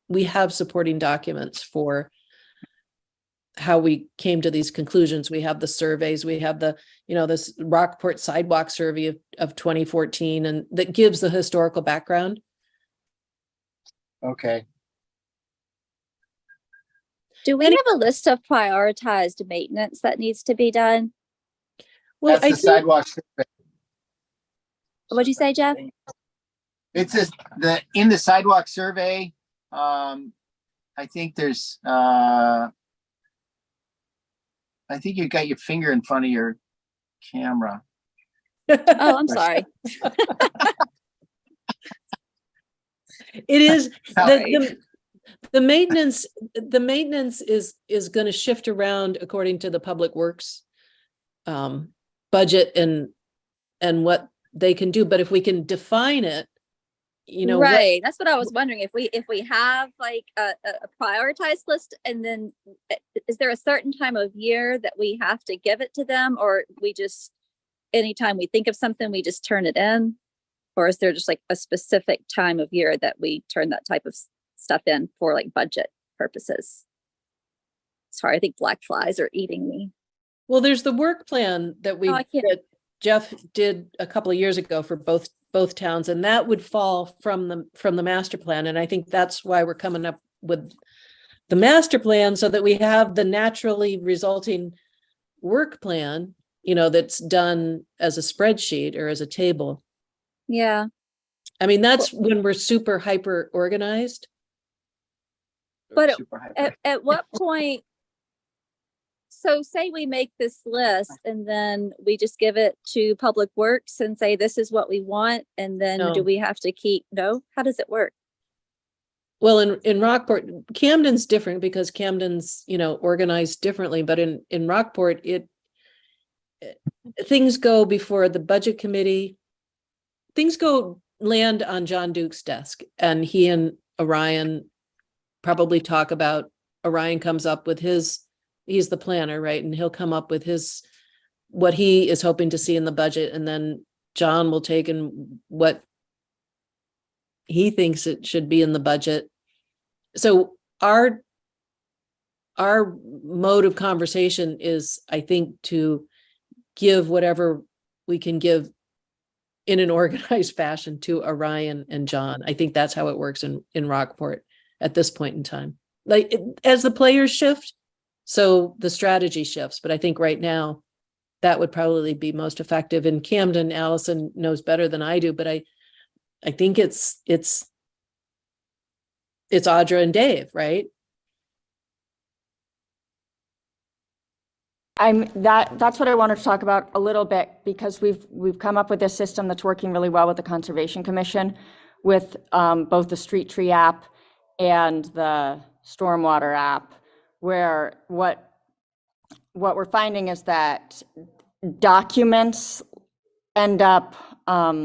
[SPEAKER 1] we have supporting documents for how we came to these conclusions. We have the surveys, we have the, this Rockport sidewalk survey of 2014, and that gives the historical background.
[SPEAKER 4] Okay.
[SPEAKER 6] Do we have a list of prioritized maintenance that needs to be done?
[SPEAKER 1] Well,
[SPEAKER 4] That's
[SPEAKER 1] I
[SPEAKER 4] the
[SPEAKER 1] think,
[SPEAKER 4] sidewalk survey.
[SPEAKER 6] What'd you say, Jeff?
[SPEAKER 4] It's just in the sidewalk survey, I think there's, I think you got your finger in front of your camera.
[SPEAKER 6] Oh, I'm sorry.
[SPEAKER 1] it is,
[SPEAKER 6] Sorry.
[SPEAKER 1] the maintenance is going to shift around according to the public works budget and what they can do. But if we can define it,
[SPEAKER 6] Right. That's what I was wondering. If we have like a prioritized list, and then is there a certain time of year that we have to give it to them, or we just, anytime we think of something, we just turn it in? Or is there just like a specific time of year that we turn that type of stuff in for like budget purposes? Sorry, I think black flies are eating me.
[SPEAKER 1] Well, there's the work plan that
[SPEAKER 6] I can't-
[SPEAKER 1] that Jeff did a couple of years ago for both towns, and that would fall from the master plan. And I think that's why we're coming up with the master plan, so that we have the naturally resulting work plan, that's done as a spreadsheet or as a table.
[SPEAKER 6] Yeah.
[SPEAKER 1] I mean, that's when we're super hyper organized.
[SPEAKER 6] But
[SPEAKER 4] Super hyper.
[SPEAKER 6] at what point, so say we make this list and then we just give it to Public Works and say, this is what we want. And then do
[SPEAKER 1] No.
[SPEAKER 6] we have to keep, no? How does it work?
[SPEAKER 1] Well, in Rockport, Camden's different because Camden's, organized differently, but in Rockport, things go before the budget committee. Things land on John Duke's desk, and he and Orion probably talk about, Orion comes up with he's the planner, right? And he'll come up with what he is hoping to see in the budget. And then John will take in what he thinks it should be in the budget. So our mode of conversation is, I think, to give whatever we can give in an organized fashion to Orion and John. I think that's how it works in Rockport at this point in time. Like as the players shift, so the strategy shifts. But I think right now that would probably be most effective. In Camden, Allison knows better than I do, but I think it's Audra and Dave, right?
[SPEAKER 2] That's what I wanted to talk about a little bit, because we've come up with this system that's working really well with the Conservation Commission, with both the Street Tree app and the Stormwater app, where what we're finding is that documents end up, at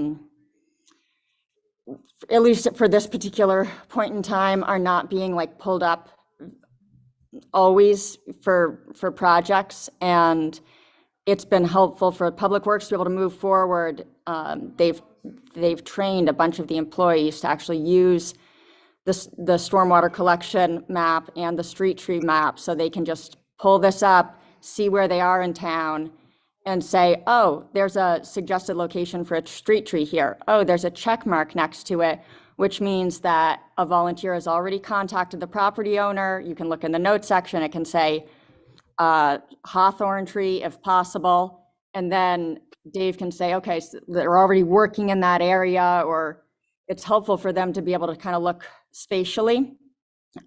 [SPEAKER 2] least for this particular point in time, are not being like pulled up always for projects. And it's been helpful for Public Works to be able to move forward. They've trained a bunch of the employees to actually use the stormwater collection map and the street tree map, so they can just pull this up, see where they are in town, and say, oh, there's a suggested location for a street tree here. Oh, there's a check mark next to it, which means that a volunteer has already contacted the property owner. You can look in the notes section. It can say hawthorn tree if possible. And then Dave can say, okay, so they're already working in that area, or it's helpful for them to be able to kind of look spatially.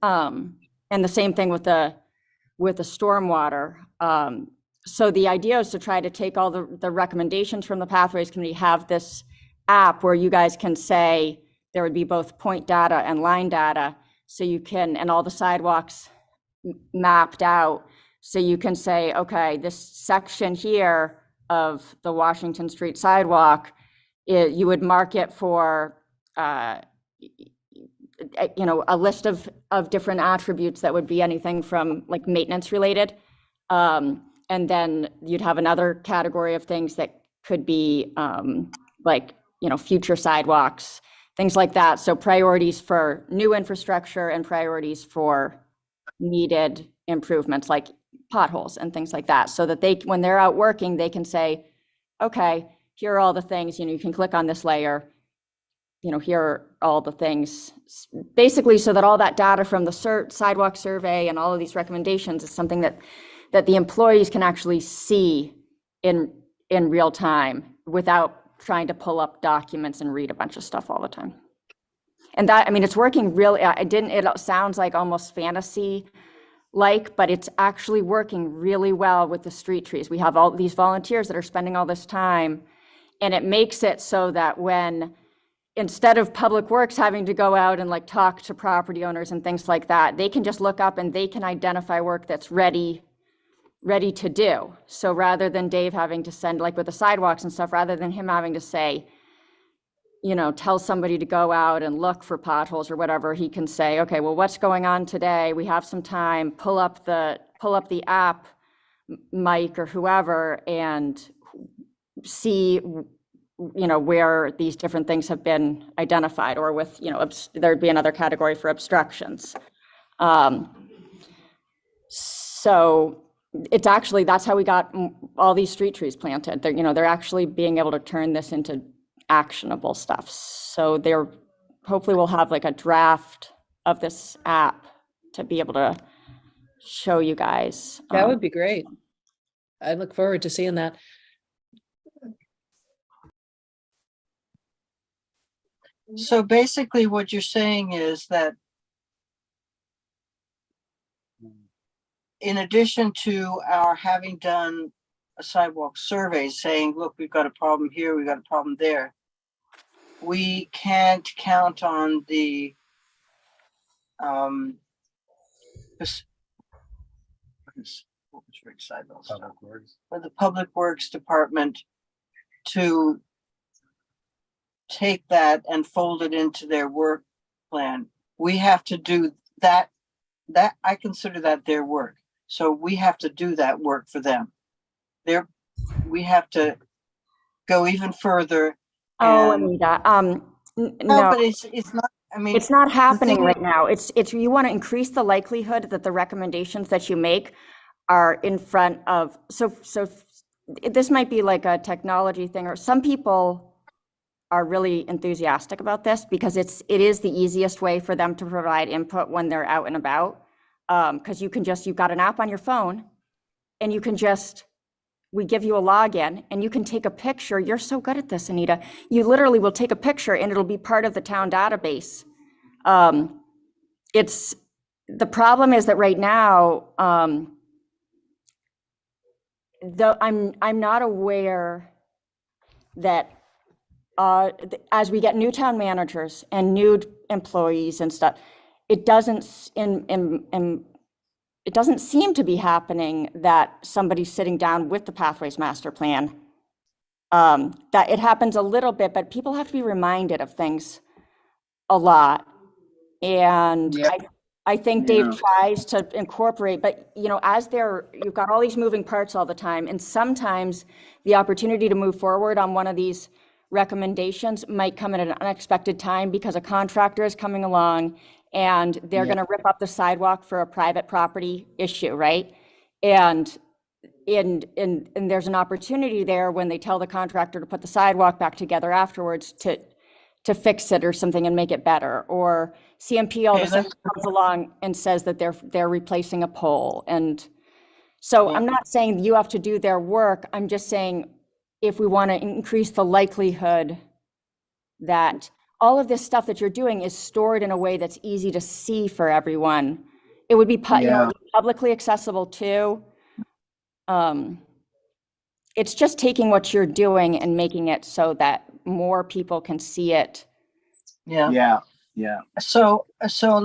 [SPEAKER 2] And the same thing with the stormwater. So the idea is to try to take all the recommendations from the Pathways Committee, have this app where you guys can say there would be both point data and line data. So you can, and all the sidewalks mapped out. So you can say, okay, this section here of the Washington Street sidewalk, you would mark it for, a list of different attributes that would be anything from like maintenance related. And then you'd have another category of things that could be future sidewalks, things like that. So priorities for new infrastructure and priorities for needed improvements like potholes and things like that. So that when they're out working, they can say, okay, here are all the things, you can click on this layer, here are all the things, basically, so that all that data from the sidewalk survey and all of these recommendations is something that the employees can actually see in real time without trying to pull up documents and read a bunch of stuff all the time. And that, it's working really, it sounds like almost fantasy like, but it's actually working really well with the street trees. We have all these volunteers that are spending all this time, and it makes it so that instead of Public Works having to go out and talk to property owners and things like that, they can just look up and they can identify work that's ready to do. So rather than Dave having to send, with the sidewalks and stuff, rather than him having to say, tell somebody to go out and look for potholes or whatever, he can say, okay, well, what's going on today? We have some time, pull up the app, Mike or whoever, and see, where these different things have been identified, or with, there'd be another category for obstructions. So it's actually, that's how we got all these street trees planted. They're actually being able to turn this into actionable stuff. So hopefully we'll have a draft of this app to be able to show you guys.
[SPEAKER 1] That would be great. I look forward to seeing that.
[SPEAKER 3] So basically what you're saying is that in addition to our having done a sidewalk survey saying, look, we've got a problem here, we've got a problem there, we can't count on the the Public Works Department to take that and fold it into their work plan. We have to do that. I consider that their work. So we have to do that work for them. We have to go even further.
[SPEAKER 2] Oh,
[SPEAKER 3] and-
[SPEAKER 2] Anita,
[SPEAKER 3] No,
[SPEAKER 2] no,
[SPEAKER 3] but it's not,
[SPEAKER 2] it's not happening
[SPEAKER 3] thing
[SPEAKER 2] right now. It's you want to increase the likelihood that the recommendations that you make are in front of, so this might be like a technology thing, or some people are really enthusiastic about this because it is the easiest way for them to provide input when they're out and about. Because you've got an app on your phone, and we give you a login, and you can take a picture. You're so good at this, Anita. You literally will take a picture and it'll be part of the town database. The problem is that right now, though I'm not aware that as we get new town managers and new employees and stuff, it doesn't seem to be happening that somebody's sitting down with the Pathways Master Plan. That it happens a little bit, but people have to be reminded of things a lot. And
[SPEAKER 4] Yeah.
[SPEAKER 2] I think Dave
[SPEAKER 4] Yeah.
[SPEAKER 2] tries to incorporate, but you know, you've got all these moving parts all the time, and sometimes the opportunity to move forward on one of these recommendations might come at an unexpected time because a contractor is coming along and they're
[SPEAKER 4] Yeah.
[SPEAKER 2] going to rip up the sidewalk for a private property issue, right? And there's an opportunity there when they tell the contractor to put the sidewalk back together afterwards to fix it or something and make it better. Or CMP all of a
[SPEAKER 3] Okay,
[SPEAKER 2] sudden comes along and says that they're replacing a pole. And so
[SPEAKER 3] Yeah.
[SPEAKER 2] I'm not saying you have to do their work. I'm just saying if we want to increase the likelihood that all of this stuff that you're doing is stored in a way that's easy to see for everyone, it would be
[SPEAKER 4] Yeah.
[SPEAKER 2] publicly accessible too. It's just taking what you're doing and making it so that more people can see it.
[SPEAKER 3] Yeah.
[SPEAKER 4] Yeah. Yeah.
[SPEAKER 3] So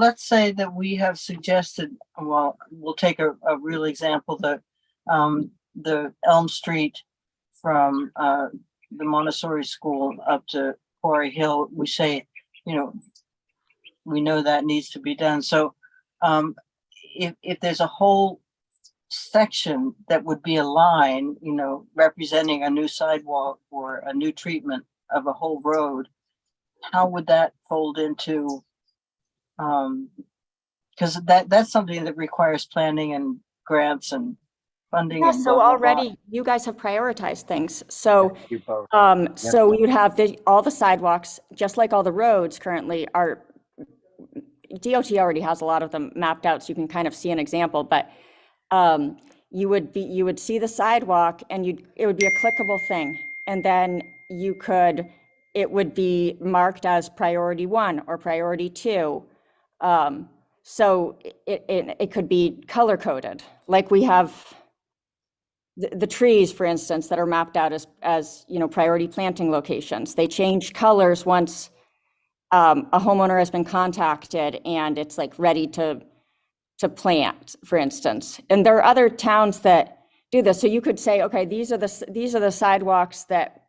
[SPEAKER 3] let's say that we have suggested, well, we'll take a real example, the Elm Street from the Montessori school up to Quarry Hill. We say, you know, we know that needs to be done. So if there's a whole section that would be a line, you know, representing a new sidewalk or a new treatment of a whole road, how would that fold into, because that's something that requires planning and grants and funding
[SPEAKER 2] Yeah,
[SPEAKER 3] and
[SPEAKER 2] so
[SPEAKER 3] blah, blah, blah.
[SPEAKER 2] already you guys have prioritized things. So
[SPEAKER 4] You both.
[SPEAKER 2] so we would have all the sidewalks, just like all the roads currently are. DOT already has a lot of them mapped out, so you can kind of see an example. But you would see the sidewalk, and it would be a clickable thing, and then it would be marked as priority 1 or priority 2. So it could be color coded, like we have the trees, for instance, that are mapped out as you know, priority planting locations. They change colors once a homeowner has been contacted and it's like ready to plant, for instance. And there are other towns that do this. So you could say, okay, these are the sidewalks that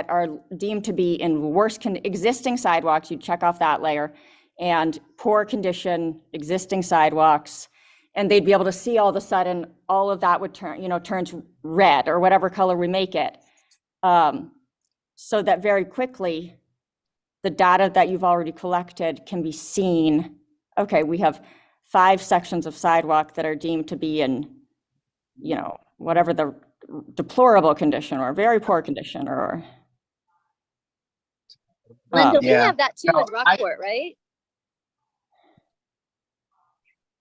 [SPEAKER 2] are deemed to be in worse existing sidewalks. You check off that layer, and poor condition existing sidewalks, and they'd be able to see all of a sudden all of that would turns red or whatever color we make it, so that very quickly the data that you've already collected can be seen. Okay, we have 5 sections of sidewalk that are deemed to be in, you know, whatever the deplorable condition or very poor condition or.
[SPEAKER 6] Linda, we
[SPEAKER 4] Yeah.
[SPEAKER 6] have that too
[SPEAKER 4] No,
[SPEAKER 6] in Rockport, right?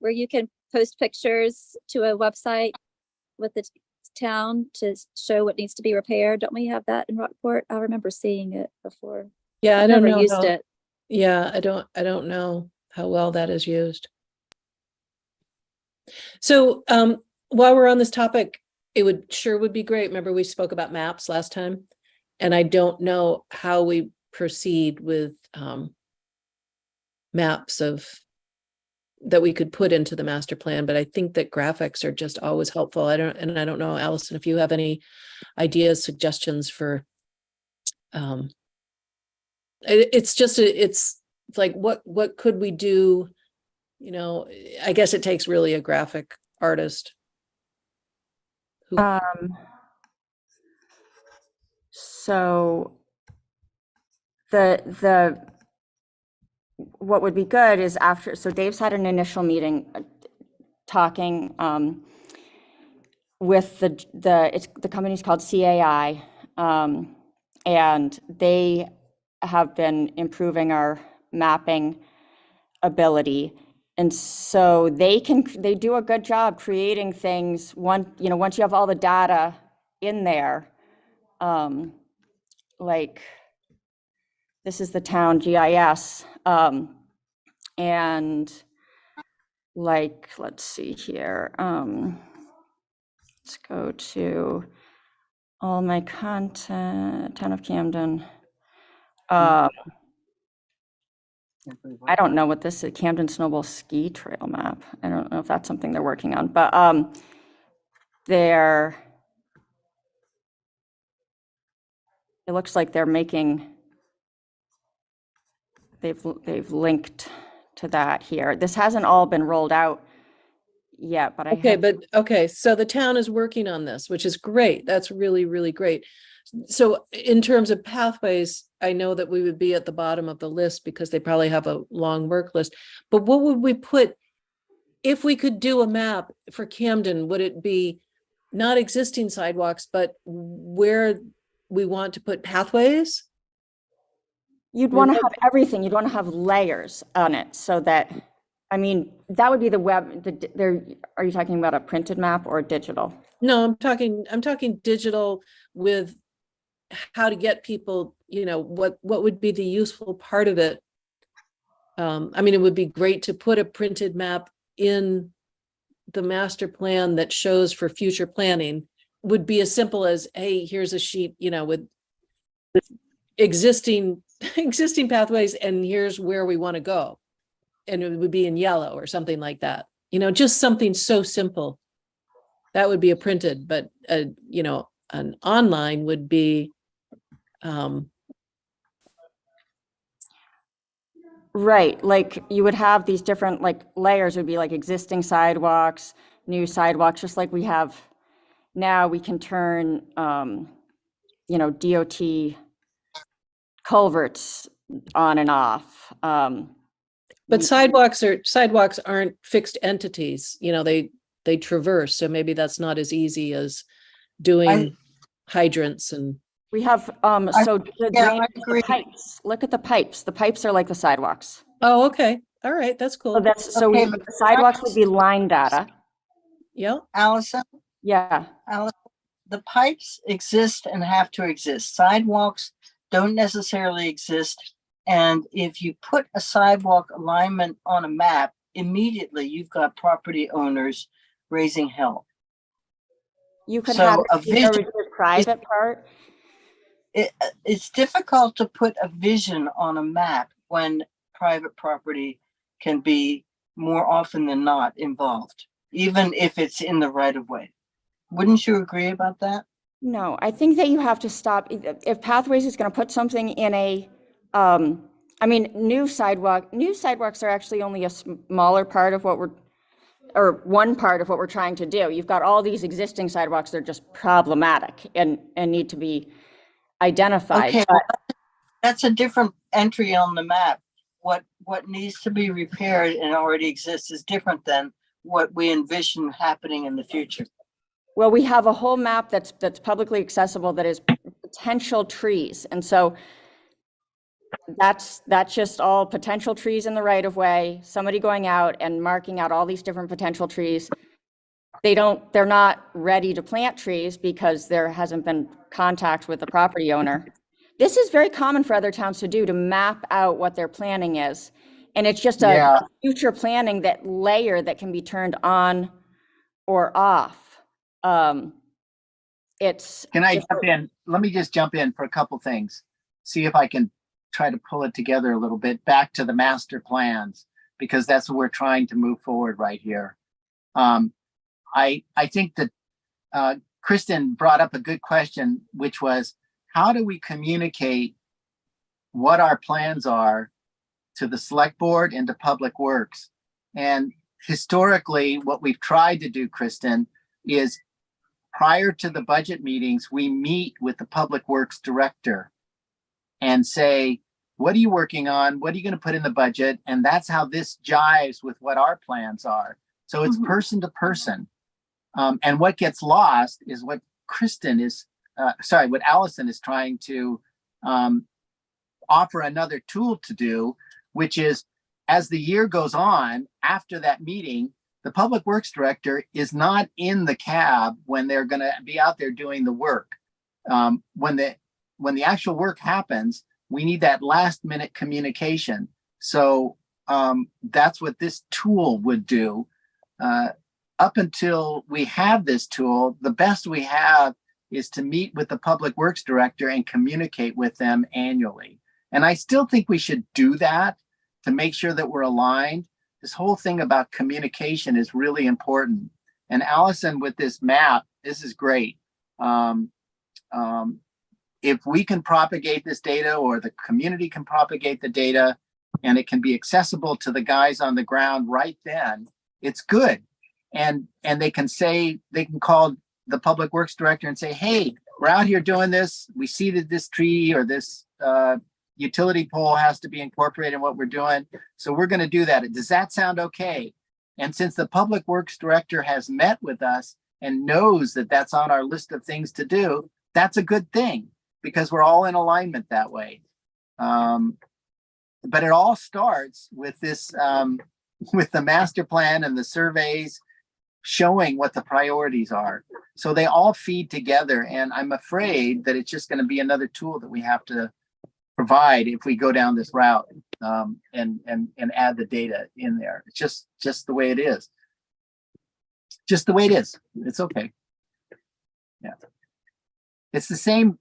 [SPEAKER 6] Where you can post pictures to a website with the town to show what needs to be repaired. Don't we have that in Rockport? I remember seeing it before.
[SPEAKER 1] Yeah, I
[SPEAKER 6] I've
[SPEAKER 1] don't
[SPEAKER 6] never
[SPEAKER 1] know
[SPEAKER 6] used
[SPEAKER 1] how-
[SPEAKER 6] it.
[SPEAKER 1] Yeah, I don't know how well that is used. So while we're on this topic, it would be great. Remember, we spoke about maps last time, and I don't know how we proceed with maps that we could put into the master plan, but I think that graphics are just always helpful. I don't know, Allison, if you have any ideas, suggestions for it's like what could we do? You know, I guess it takes really a graphic artist.
[SPEAKER 2] So what would be good is so Dave's had an initial meeting talking with the company's called CAI, and they have been improving our mapping ability. And so they do a good job creating things once you have all the data in there. Like this is the town GIS, and like, let's see here. Let's go to all my content, town of Camden. I don't know what this is, Camden Snowball Ski Trail map. I don't know if that's something they're working on, but it looks like they've linked to that here. This hasn't all been rolled out yet, but I
[SPEAKER 1] Okay,
[SPEAKER 2] have,
[SPEAKER 1] but, okay, so the town is working on this, which is great. That's really, really great. So in terms of pathways, I know that we would be at the bottom of the list because they probably have a long work list. But what would we put, if we could do a map for Camden, would it be not existing sidewalks, but where we want to put pathways?
[SPEAKER 2] you'd want to have everything. You'd want to have layers on it so that, I mean, that would be the web, are you talking about a printed map or digital?
[SPEAKER 1] No, I'm talking digital with how to get people, what would be the useful part of it. I mean, it would be great to put a printed map in the master plan that shows for future planning. Would be as simple as, hey, here's a sheet, with existing pathways, and here's where we want to go. And it would be in yellow or something like that. Just something so simple. That would be a printed, but an online would be
[SPEAKER 2] Right, like you would have these different like layers, would be like existing sidewalks, new sidewalks, just like we have now. We can turn, DOT culverts on and off.
[SPEAKER 1] but sidewalks aren't fixed entities, they traverse, so maybe that's not as easy as doing hydrants and.
[SPEAKER 2] We have, so the
[SPEAKER 3] yeah, I
[SPEAKER 2] drainage, the
[SPEAKER 3] agree.
[SPEAKER 2] pipes, look at the pipes. The pipes are like the sidewalks.
[SPEAKER 1] Oh, okay, all right, that's
[SPEAKER 2] So
[SPEAKER 1] cool.
[SPEAKER 2] so
[SPEAKER 3] Okay,
[SPEAKER 2] we,
[SPEAKER 3] but
[SPEAKER 2] the sidewalks would be line data.
[SPEAKER 1] Yeah,
[SPEAKER 3] Allison,
[SPEAKER 2] Yeah,
[SPEAKER 3] the pipes exist and have to exist. Sidewalks don't necessarily exist. And if you put a sidewalk alignment on a map, immediately you've got property owners raising hell.
[SPEAKER 2] you could
[SPEAKER 3] So
[SPEAKER 2] have
[SPEAKER 3] a vision
[SPEAKER 2] the private part.
[SPEAKER 3] It's difficult to put a vision on a map when private property can be more often than not involved, even if it's in the right of way. Wouldn't you agree about that?
[SPEAKER 2] No, I think that you have to stop. If Pathways is going to put something in a, new sidewalks are actually only a smaller part of what one part of what we're trying to do. You've got all these existing sidewalks that are just problematic and need to be identified.
[SPEAKER 3] Okay,
[SPEAKER 2] But
[SPEAKER 3] that's a different entry on the map. What needs to be repaired and already exists is different than what we envision happening in the future.
[SPEAKER 2] well, we have a whole map that's publicly accessible that is potential trees. And so that's just all potential trees in the right of way, somebody going out and marking out all these different potential trees. They're not ready to plant trees because there hasn't been contact with the property owner. This is very common for other towns to do, to map out what their planning is. And it's just
[SPEAKER 4] Yeah.
[SPEAKER 2] a future planning, that layer that can be turned on or off. It's.
[SPEAKER 4] Can I jump in? Let me just jump in for a couple things. See if I can try to pull it together a little bit back to the master plans, because that's what we're trying to move forward right here. I think that Kristen brought up a good question, which was, how do we communicate what our plans are to the select board and to Public Works? And historically, what we've tried to do, Kristen, is prior to the budget meetings, we meet with the Public Works director and say, what are you working on? What are you going to put in the budget? And that's how this jives with what our plans are. So it's person to person. And what gets lost is what what Allison is trying to offer another tool to do, which is, as the year goes on, after that meeting, the Public Works director is not in the cab when they're going to be out there doing the work. When the actual work happens, we need that last minute communication. So that's what this tool would do. Up until we have this tool, the best we have is to meet with the Public Works director and communicate with them annually. And I still think we should do that to make sure that we're aligned. This whole thing about communication is really important. And Allison, with this map, this is great. If we can propagate this data, or the community can propagate the data, and it can be accessible to the guys on the ground right then, it's good. And they can call the public works director and say, hey, we're out here doing this. We see that this tree or this utility pole has to be incorporated in what we're doing. So we're going to do that. Does that sound okay? And since the public works director has met with us and knows that that's on our list of things to do, that's a good thing because we're all in alignment that way. But it all starts with this, with the master plan and the surveys showing what the priorities are. So they all feed together. And I'm afraid that it's just going to be another tool that we have to provide if we go down this route, and add the data in there. It's just the way it is. Just the way it is. It's okay. Yeah. It's the same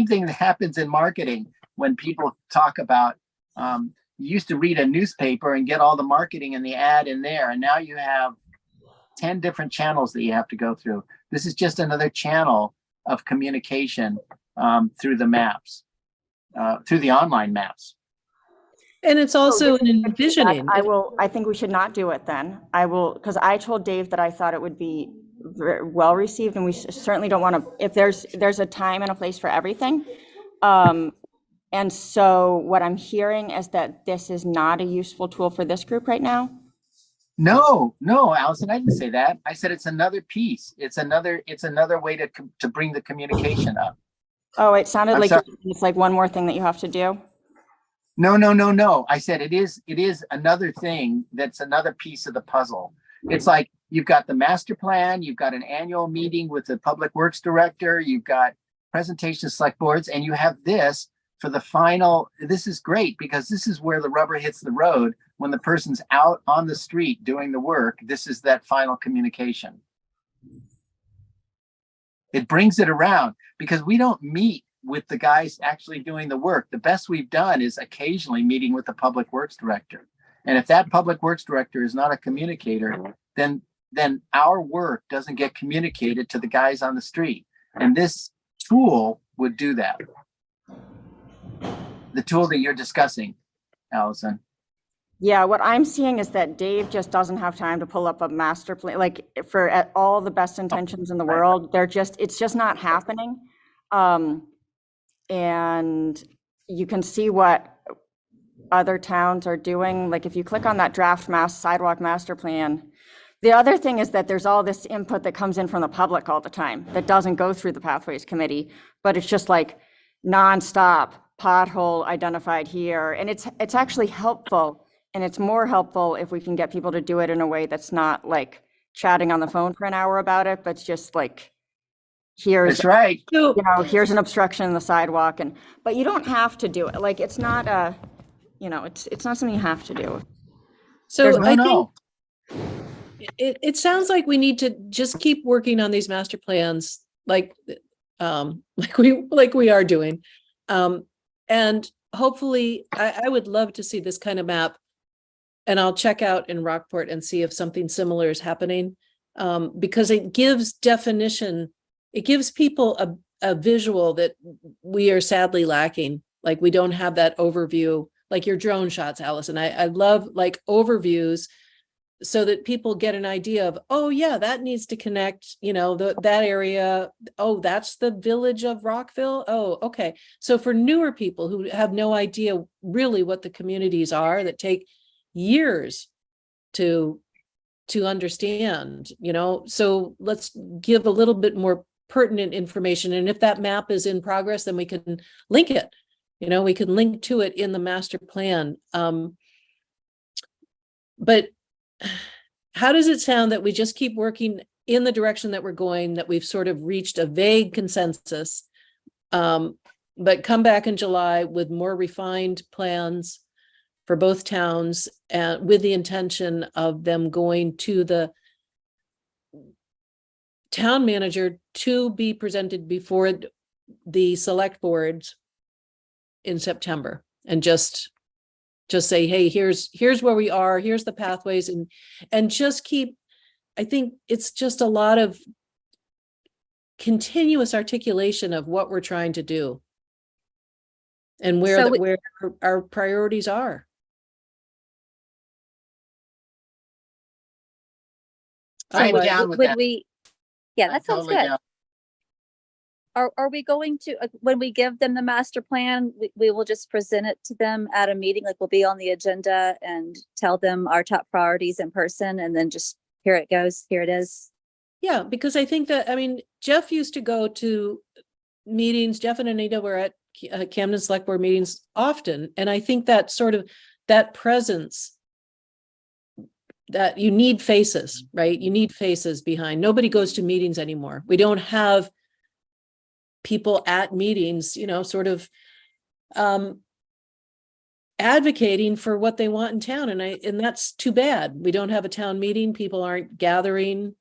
[SPEAKER 4] thing that happens in marketing when people talk about, you used to read a newspaper and get all the marketing and the ad in there. And now you have 10 different channels that you have to go through. This is just another channel of communication through the maps, through the online maps.
[SPEAKER 1] And it's also an envisioning.
[SPEAKER 2] I think we should not do it then. Because I told Dave that I thought it would be well received, and we certainly don't want to, if there's a time and a place for everything. And so what I'm hearing is that this is not a useful tool for this group right now.
[SPEAKER 4] No, Allison, I didn't say that. I said it's another piece. It's another way to bring the communication up.
[SPEAKER 2] Oh, it sounded like
[SPEAKER 4] sorry.
[SPEAKER 2] it's like one more thing that you have to do.
[SPEAKER 4] No. I said it is another thing that's another piece of the puzzle. It's like you've got the master plan, you've got an annual meeting with the public works director, you've got presentation select boards, and you have this for the final. This is great because this is where the rubber hits the road when the person's out on the street doing the work. This is that final communication. It brings it around because we don't meet with the guys actually doing the work. The best we've done is occasionally meeting with the public works director. And if that public works director is not a communicator, then our work doesn't get communicated to the guys on the street. And this tool would do that. The tool that you're discussing, Allison.
[SPEAKER 2] Yeah, what I'm seeing is that Dave just doesn't have time to pull up a master plan, like for all the best intentions in the world. It's just not happening. And you can see what other towns are doing. Like if you click on that draft sidewalk master plan, the other thing is that there's all this input that comes in from the public all the time that doesn't go through the Pathways Committee, but it's just like nonstop pothole identified here. And it's actually helpful. And it's more helpful if we can get people to do it in a way that's not like chatting on the phone for an hour about it, but it's just like, here's,
[SPEAKER 4] that's right.
[SPEAKER 2] Here's an obstruction in the sidewalk. But you don't have to do it. Like, it's not it's not something you have to do.
[SPEAKER 1] So I think it sounds like we need to just keep working on these master plans like we are doing. And hopefully I would love to see this kind of map, and I'll check out in Rockport and see if something similar is happening, because it gives definition. It gives people a visual that we are sadly lacking. Like we don't have that overview, like your drone shots, Allison. I love like overviews so that people get an idea of, oh yeah, that needs to connect, that area. Oh, that's the village of Rockville. Oh, okay. So for newer people who have no idea really what the communities are that take years to understand, so let's give a little bit more pertinent information. And if that map is in progress, then we can link it, we can link to it in the master plan. But how does it sound that we just keep working in the direction that we're going, that we've sort of reached a vague consensus, but come back in July with more refined plans for both towns, and with the intention of them going to the town manager to be presented before the select boards in September, and just say, hey, here's where we are, here's the pathways, and just keep, I think it's just a lot of continuous articulation of what we're trying to do and where our priorities are.
[SPEAKER 4] I'm
[SPEAKER 1] what?
[SPEAKER 4] down with
[SPEAKER 6] Would
[SPEAKER 4] that.
[SPEAKER 6] we, yeah,
[SPEAKER 4] I'm
[SPEAKER 6] that sounds
[SPEAKER 4] totally
[SPEAKER 6] good.
[SPEAKER 4] down.
[SPEAKER 6] Are we going to, when we give them the master plan, we will just present it to them at a meeting, like we'll be on the agenda and tell them our top priorities in person, and then just, here it goes, here it is.
[SPEAKER 1] Yeah, because I think that, I mean, Jeff used to go to meetings, Jeff and Anita were at Camden Select Board meetings often. And I think that sort of, that presence, that you need faces, right? You need faces behind. Nobody goes to meetings anymore. We don't have people at meetings, you know, sort of advocating for what they want in town. And that's too bad. We don't have a town meeting. People aren't gathering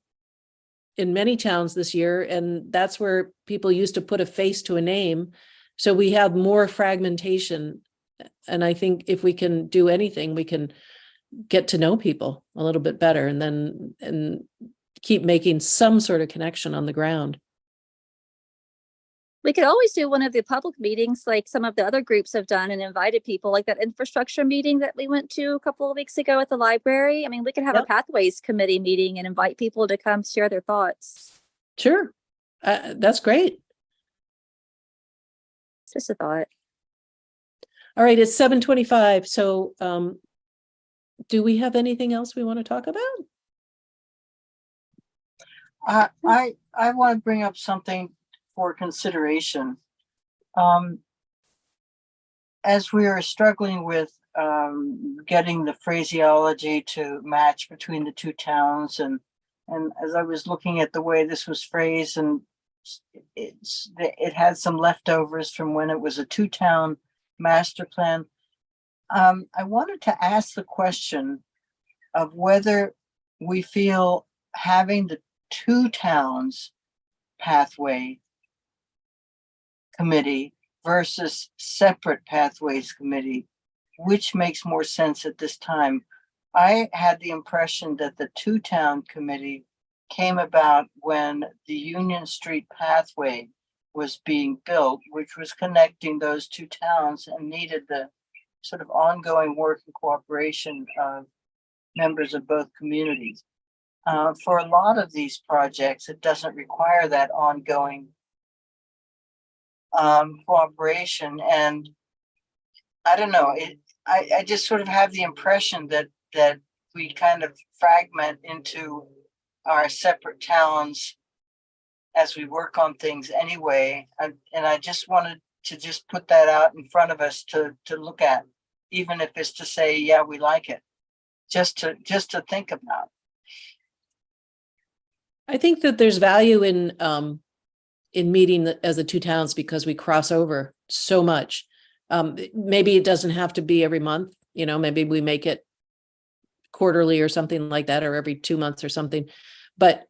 [SPEAKER 1] in many towns this year. And that's where people used to put a face to a name. So we have more fragmentation. And I think if we can do anything, we can get to know people a little bit better and keep making some sort of connection on the ground.
[SPEAKER 6] We could always do one of the public meetings like some of the other groups have done and invited people, like that infrastructure meeting that we went to a couple of weeks ago at the library. I mean, we could have a
[SPEAKER 1] Yep.
[SPEAKER 6] Pathways committee meeting and invite people to come share their thoughts.
[SPEAKER 1] Sure. That's great.
[SPEAKER 6] It's just a thought.
[SPEAKER 1] All right, it's 7:25. So do we have anything else we want to talk about?
[SPEAKER 3] I want to bring up something for consideration. As we are struggling with getting the phraseology to match between the two towns, and as I was looking at the way this was phrased, and it had some leftovers from when it was a two-town master plan. I wanted to ask the question of whether we feel having the two towns pathway committee versus separate pathways committee, which makes more sense at this time. I had the impression that the two town committee came about when the Union Street pathway was being built, which was connecting those two towns and needed the sort of ongoing work and cooperation of members of both communities. For a lot of these projects, it doesn't require that ongoing cooperation. And I don't know, I just sort of have the impression that we kind of fragment into our separate towns as we work on things anyway. And I just wanted to just put that out in front of us to look at, even if it's to say, yeah, we like it, just to think about.
[SPEAKER 1] I think that there's value in meeting as the two towns because we cross over so much. Maybe it doesn't have to be every month, you know, maybe we make it quarterly or something like that, or every 2 months or something. But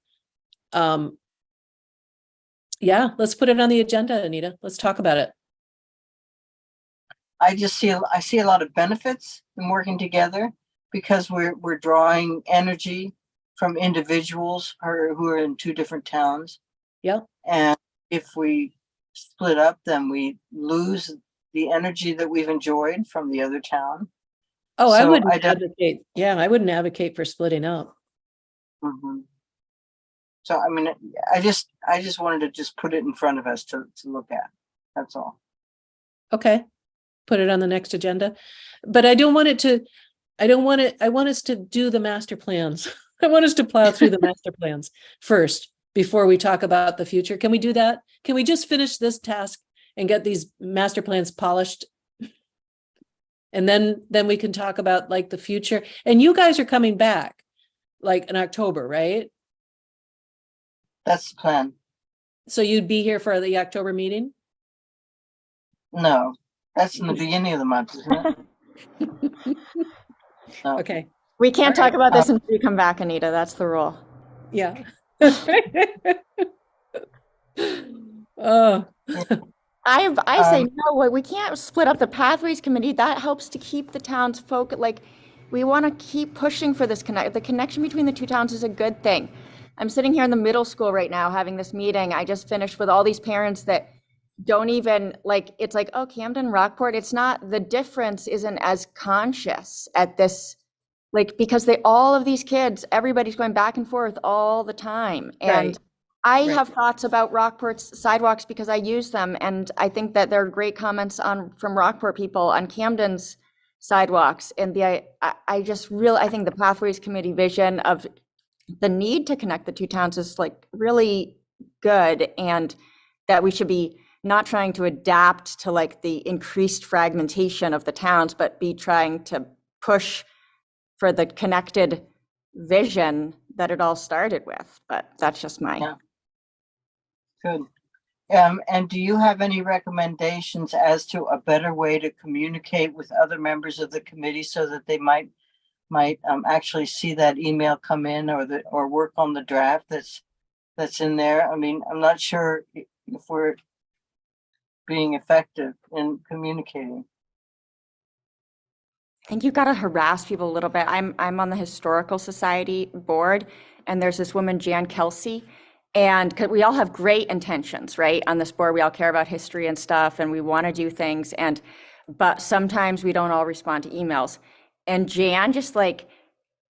[SPEAKER 1] yeah, let's put it on the agenda, Anita. Let's talk about it.
[SPEAKER 3] I see a lot of benefits in working together because we're drawing energy from individuals who are in two different towns.
[SPEAKER 1] Yeah.
[SPEAKER 3] And if we split up, then we lose the energy that we've enjoyed from the other town.
[SPEAKER 1] Oh, I
[SPEAKER 3] So
[SPEAKER 1] wouldn't advocate. Yeah, I wouldn't advocate for splitting up.
[SPEAKER 3] Mhm. So, I mean, I just wanted to just put it in front of us to look at. That's all.
[SPEAKER 1] Okay. Put it on the next agenda. But I want us to do the master plans. I want us to plow through the master plans first before we talk about the future. Can we do that? Can we just finish this task and get these master plans polished? And then we can talk about like the future. And you guys are coming back like in October, right?
[SPEAKER 3] That's the plan.
[SPEAKER 1] So you'd be here for the October meeting?
[SPEAKER 3] No, that's in the beginning of the month, isn't it? No.
[SPEAKER 1] Okay.
[SPEAKER 2] We can't
[SPEAKER 1] All
[SPEAKER 2] talk
[SPEAKER 1] right.
[SPEAKER 2] about this until you come back, Anita. That's the rule.
[SPEAKER 1] Yeah. Oh,
[SPEAKER 2] I say no, we can't split up the Pathways Committee. That helps to keep the towns focused. Like, we want to keep pushing for this the connection between the two towns is a good thing. I'm sitting here in the middle school right now having this meeting. I just finished with all these parents that don't even like, it's like, oh, Camden-Rockport, it's not, the difference isn't as conscious at this like, because all of these kids, everybody's going back and forth all the time. And
[SPEAKER 1] Right.
[SPEAKER 2] I
[SPEAKER 1] Right.
[SPEAKER 2] have thoughts about Rockport's sidewalks because I use them. And I think that there are great comments from Rockport people on Camden's sidewalks. And I just really, I think the Pathways Committee vision of the need to connect the two towns is like really good, and that we should be not trying to adapt to like the increased fragmentation of the towns, but be trying to push for the connected vision that it all started with. But that's just my.
[SPEAKER 3] Yeah. Good. And do you have any recommendations as to a better way to communicate with other members of the committee so that they might actually see that email come in, or work on the draft that's in there? I mean, I'm not sure if we're being effective in communicating.
[SPEAKER 2] I think you've got to harass people a little bit. I'm on the Historical Society board, and there's this woman, Jan Kelsey, and 'cause we all have great intentions, right? On this board, we all care about history and stuff, and we want to do things, but sometimes we don't all respond to emails. And Jan just like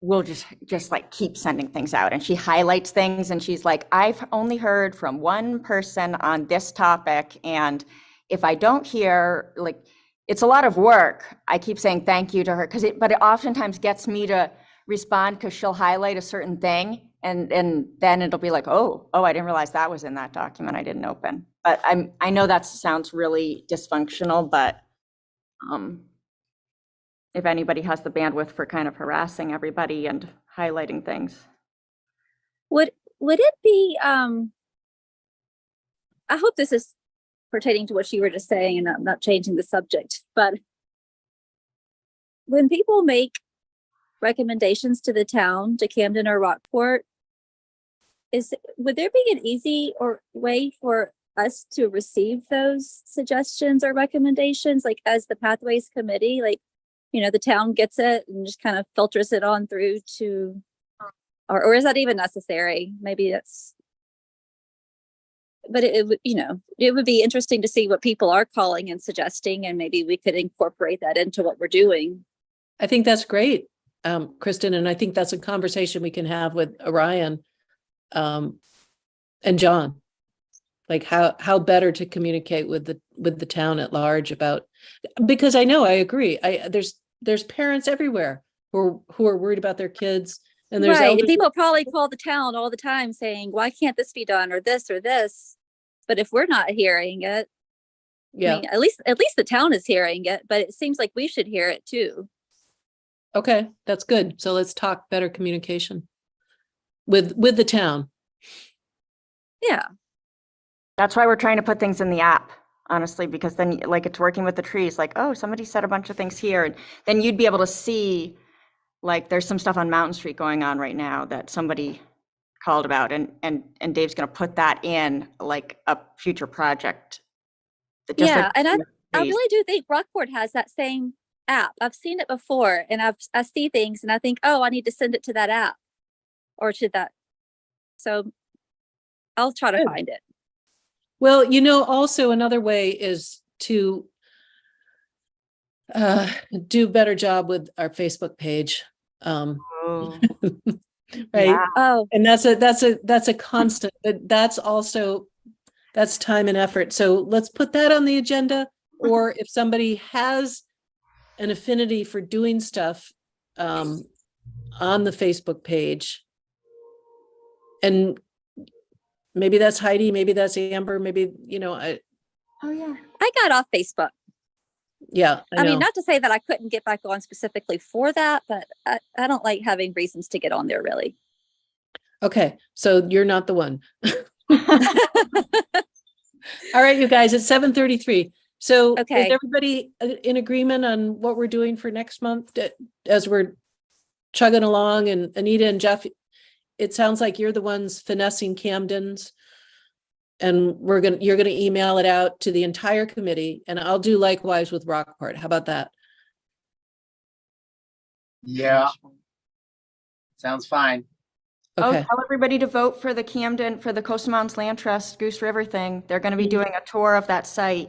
[SPEAKER 2] will just like keep sending things out, and she highlights things, and she's like, I've only heard from one person on this topic, and if I don't hear, like, it's a lot of work. I keep saying thank you to her but it oftentimes gets me to respond because she'll highlight a certain thing, and then it'll be like, oh, I didn't realize that was in that document I didn't open. But I know that sounds really dysfunctional, but if anybody has the bandwidth for kind of harassing everybody and highlighting things.
[SPEAKER 6] Would it be, I hope this is pertaining to what you were just saying and not changing the subject, but when people make recommendations to the town, to Camden or Rockport, would there be an easy way for us to receive those suggestions or recommendations, like as the Pathways Committee, like, the town gets it and just kind of filters it on through to, or is that even necessary? Maybe that's, but it would, it would be interesting to see what people are calling and suggesting, and maybe we could incorporate that into what we're doing.
[SPEAKER 1] I think that's great, Kristen, and I think that's a conversation we can have with Orion and John, like how better to communicate with the town at large about, because I agree. There's parents everywhere who are worried about their kids, and there's
[SPEAKER 6] right. People probably call the town all the time saying, why can't this be done, or this or this? But if we're not hearing it,
[SPEAKER 1] yeah,
[SPEAKER 6] I mean, at least the town is hearing it, but it seems like we should hear it too.
[SPEAKER 1] Okay, that's good. So let's talk better communication with the town.
[SPEAKER 6] Yeah.
[SPEAKER 2] That's why we're trying to put things in the app, honestly, because then like it's working with the trees, like, oh, somebody said a bunch of things here. And then you'd be able to see, like, there's some stuff on Mountain Street going on right now that somebody called about, and Dave's going to put that in like a future project.
[SPEAKER 6] Yeah, and I really do think Rockport has that same app. I've seen it before, and I see things and I think, oh, I need to send it to that app or to that. So I'll try to find it.
[SPEAKER 1] Well, also another way is to do a better job with our Facebook page. Right.
[SPEAKER 2] Yeah.
[SPEAKER 6] Oh,
[SPEAKER 1] And that's a constant, but that's time and effort. So let's put that on the agenda. Or if somebody has an affinity for doing stuff on the Facebook page, and maybe that's Heidi, maybe that's Amber, maybe,
[SPEAKER 2] Oh yeah.
[SPEAKER 6] I got off Facebook.
[SPEAKER 1] Yeah.
[SPEAKER 6] I mean, not to say that I couldn't get back on specifically for that, but I don't like having reasons to get on there, really.
[SPEAKER 1] Okay, so you're not the one. All right, you guys, it's 7:33. So
[SPEAKER 6] Okay.
[SPEAKER 1] is everybody in agreement on what we're doing for next month as we're chugging along? And Anita and Jeff, it sounds like you're the ones finessing Camden's, and you're gonna email it out to the entire committee, and I'll do likewise with Rockport. How about that?
[SPEAKER 4] Yeah. Sounds fine.
[SPEAKER 1] Okay.
[SPEAKER 2] Oh, tell everybody to vote for the Coastal Mountains Land Trust Goose River thing. They're going to be doing a tour of that site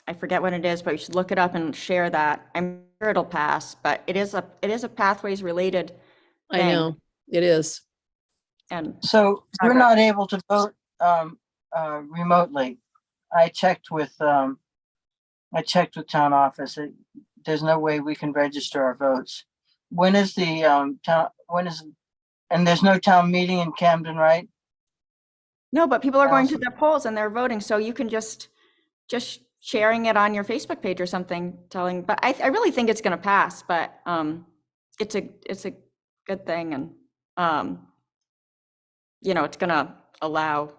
[SPEAKER 2] I forget what it is, but you should look it up and share that. I'm sure it'll pass, but it is a pathways related
[SPEAKER 1] I
[SPEAKER 2] thing.
[SPEAKER 1] know, it is.
[SPEAKER 2] And
[SPEAKER 3] So you're not able to vote remotely. I checked with town office. There's no way we can register our votes. When is the and there's no town meeting in Camden, right?
[SPEAKER 2] no, but people are going to
[SPEAKER 3] Allison.
[SPEAKER 2] their polls and they're voting, so you can just sharing it on your Facebook page or something, telling, but I really think it's gonna pass, but it's a good thing, and it's gonna allow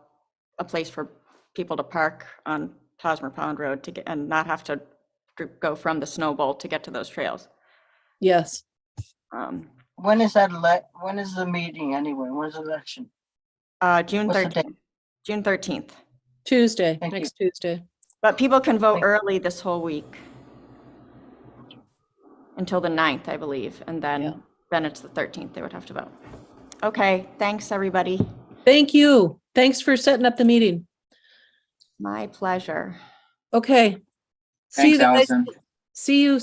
[SPEAKER 2] a place for people to park on Hosmer Pond Road to get, and not have to go from the Snow Bowl to get to those trails.
[SPEAKER 1] Yes.
[SPEAKER 3] When is when is the meeting anyway? When's the election?
[SPEAKER 2] June
[SPEAKER 3] What's the date?
[SPEAKER 2] 13th. June 13th.
[SPEAKER 1] Tuesday,
[SPEAKER 3] Thank you.
[SPEAKER 1] next Tuesday.
[SPEAKER 2] But people can vote
[SPEAKER 3] Thank you.
[SPEAKER 2] early this whole week until the 9th, I believe, and
[SPEAKER 1] Yeah.
[SPEAKER 2] then it's the 13th they would have to vote. Okay, thanks, everybody.
[SPEAKER 1] Thank you. Thanks for setting up the meeting.
[SPEAKER 2] My pleasure.
[SPEAKER 1] Okay. See
[SPEAKER 4] Thanks,
[SPEAKER 1] you guys.
[SPEAKER 4] Allison.
[SPEAKER 1] See you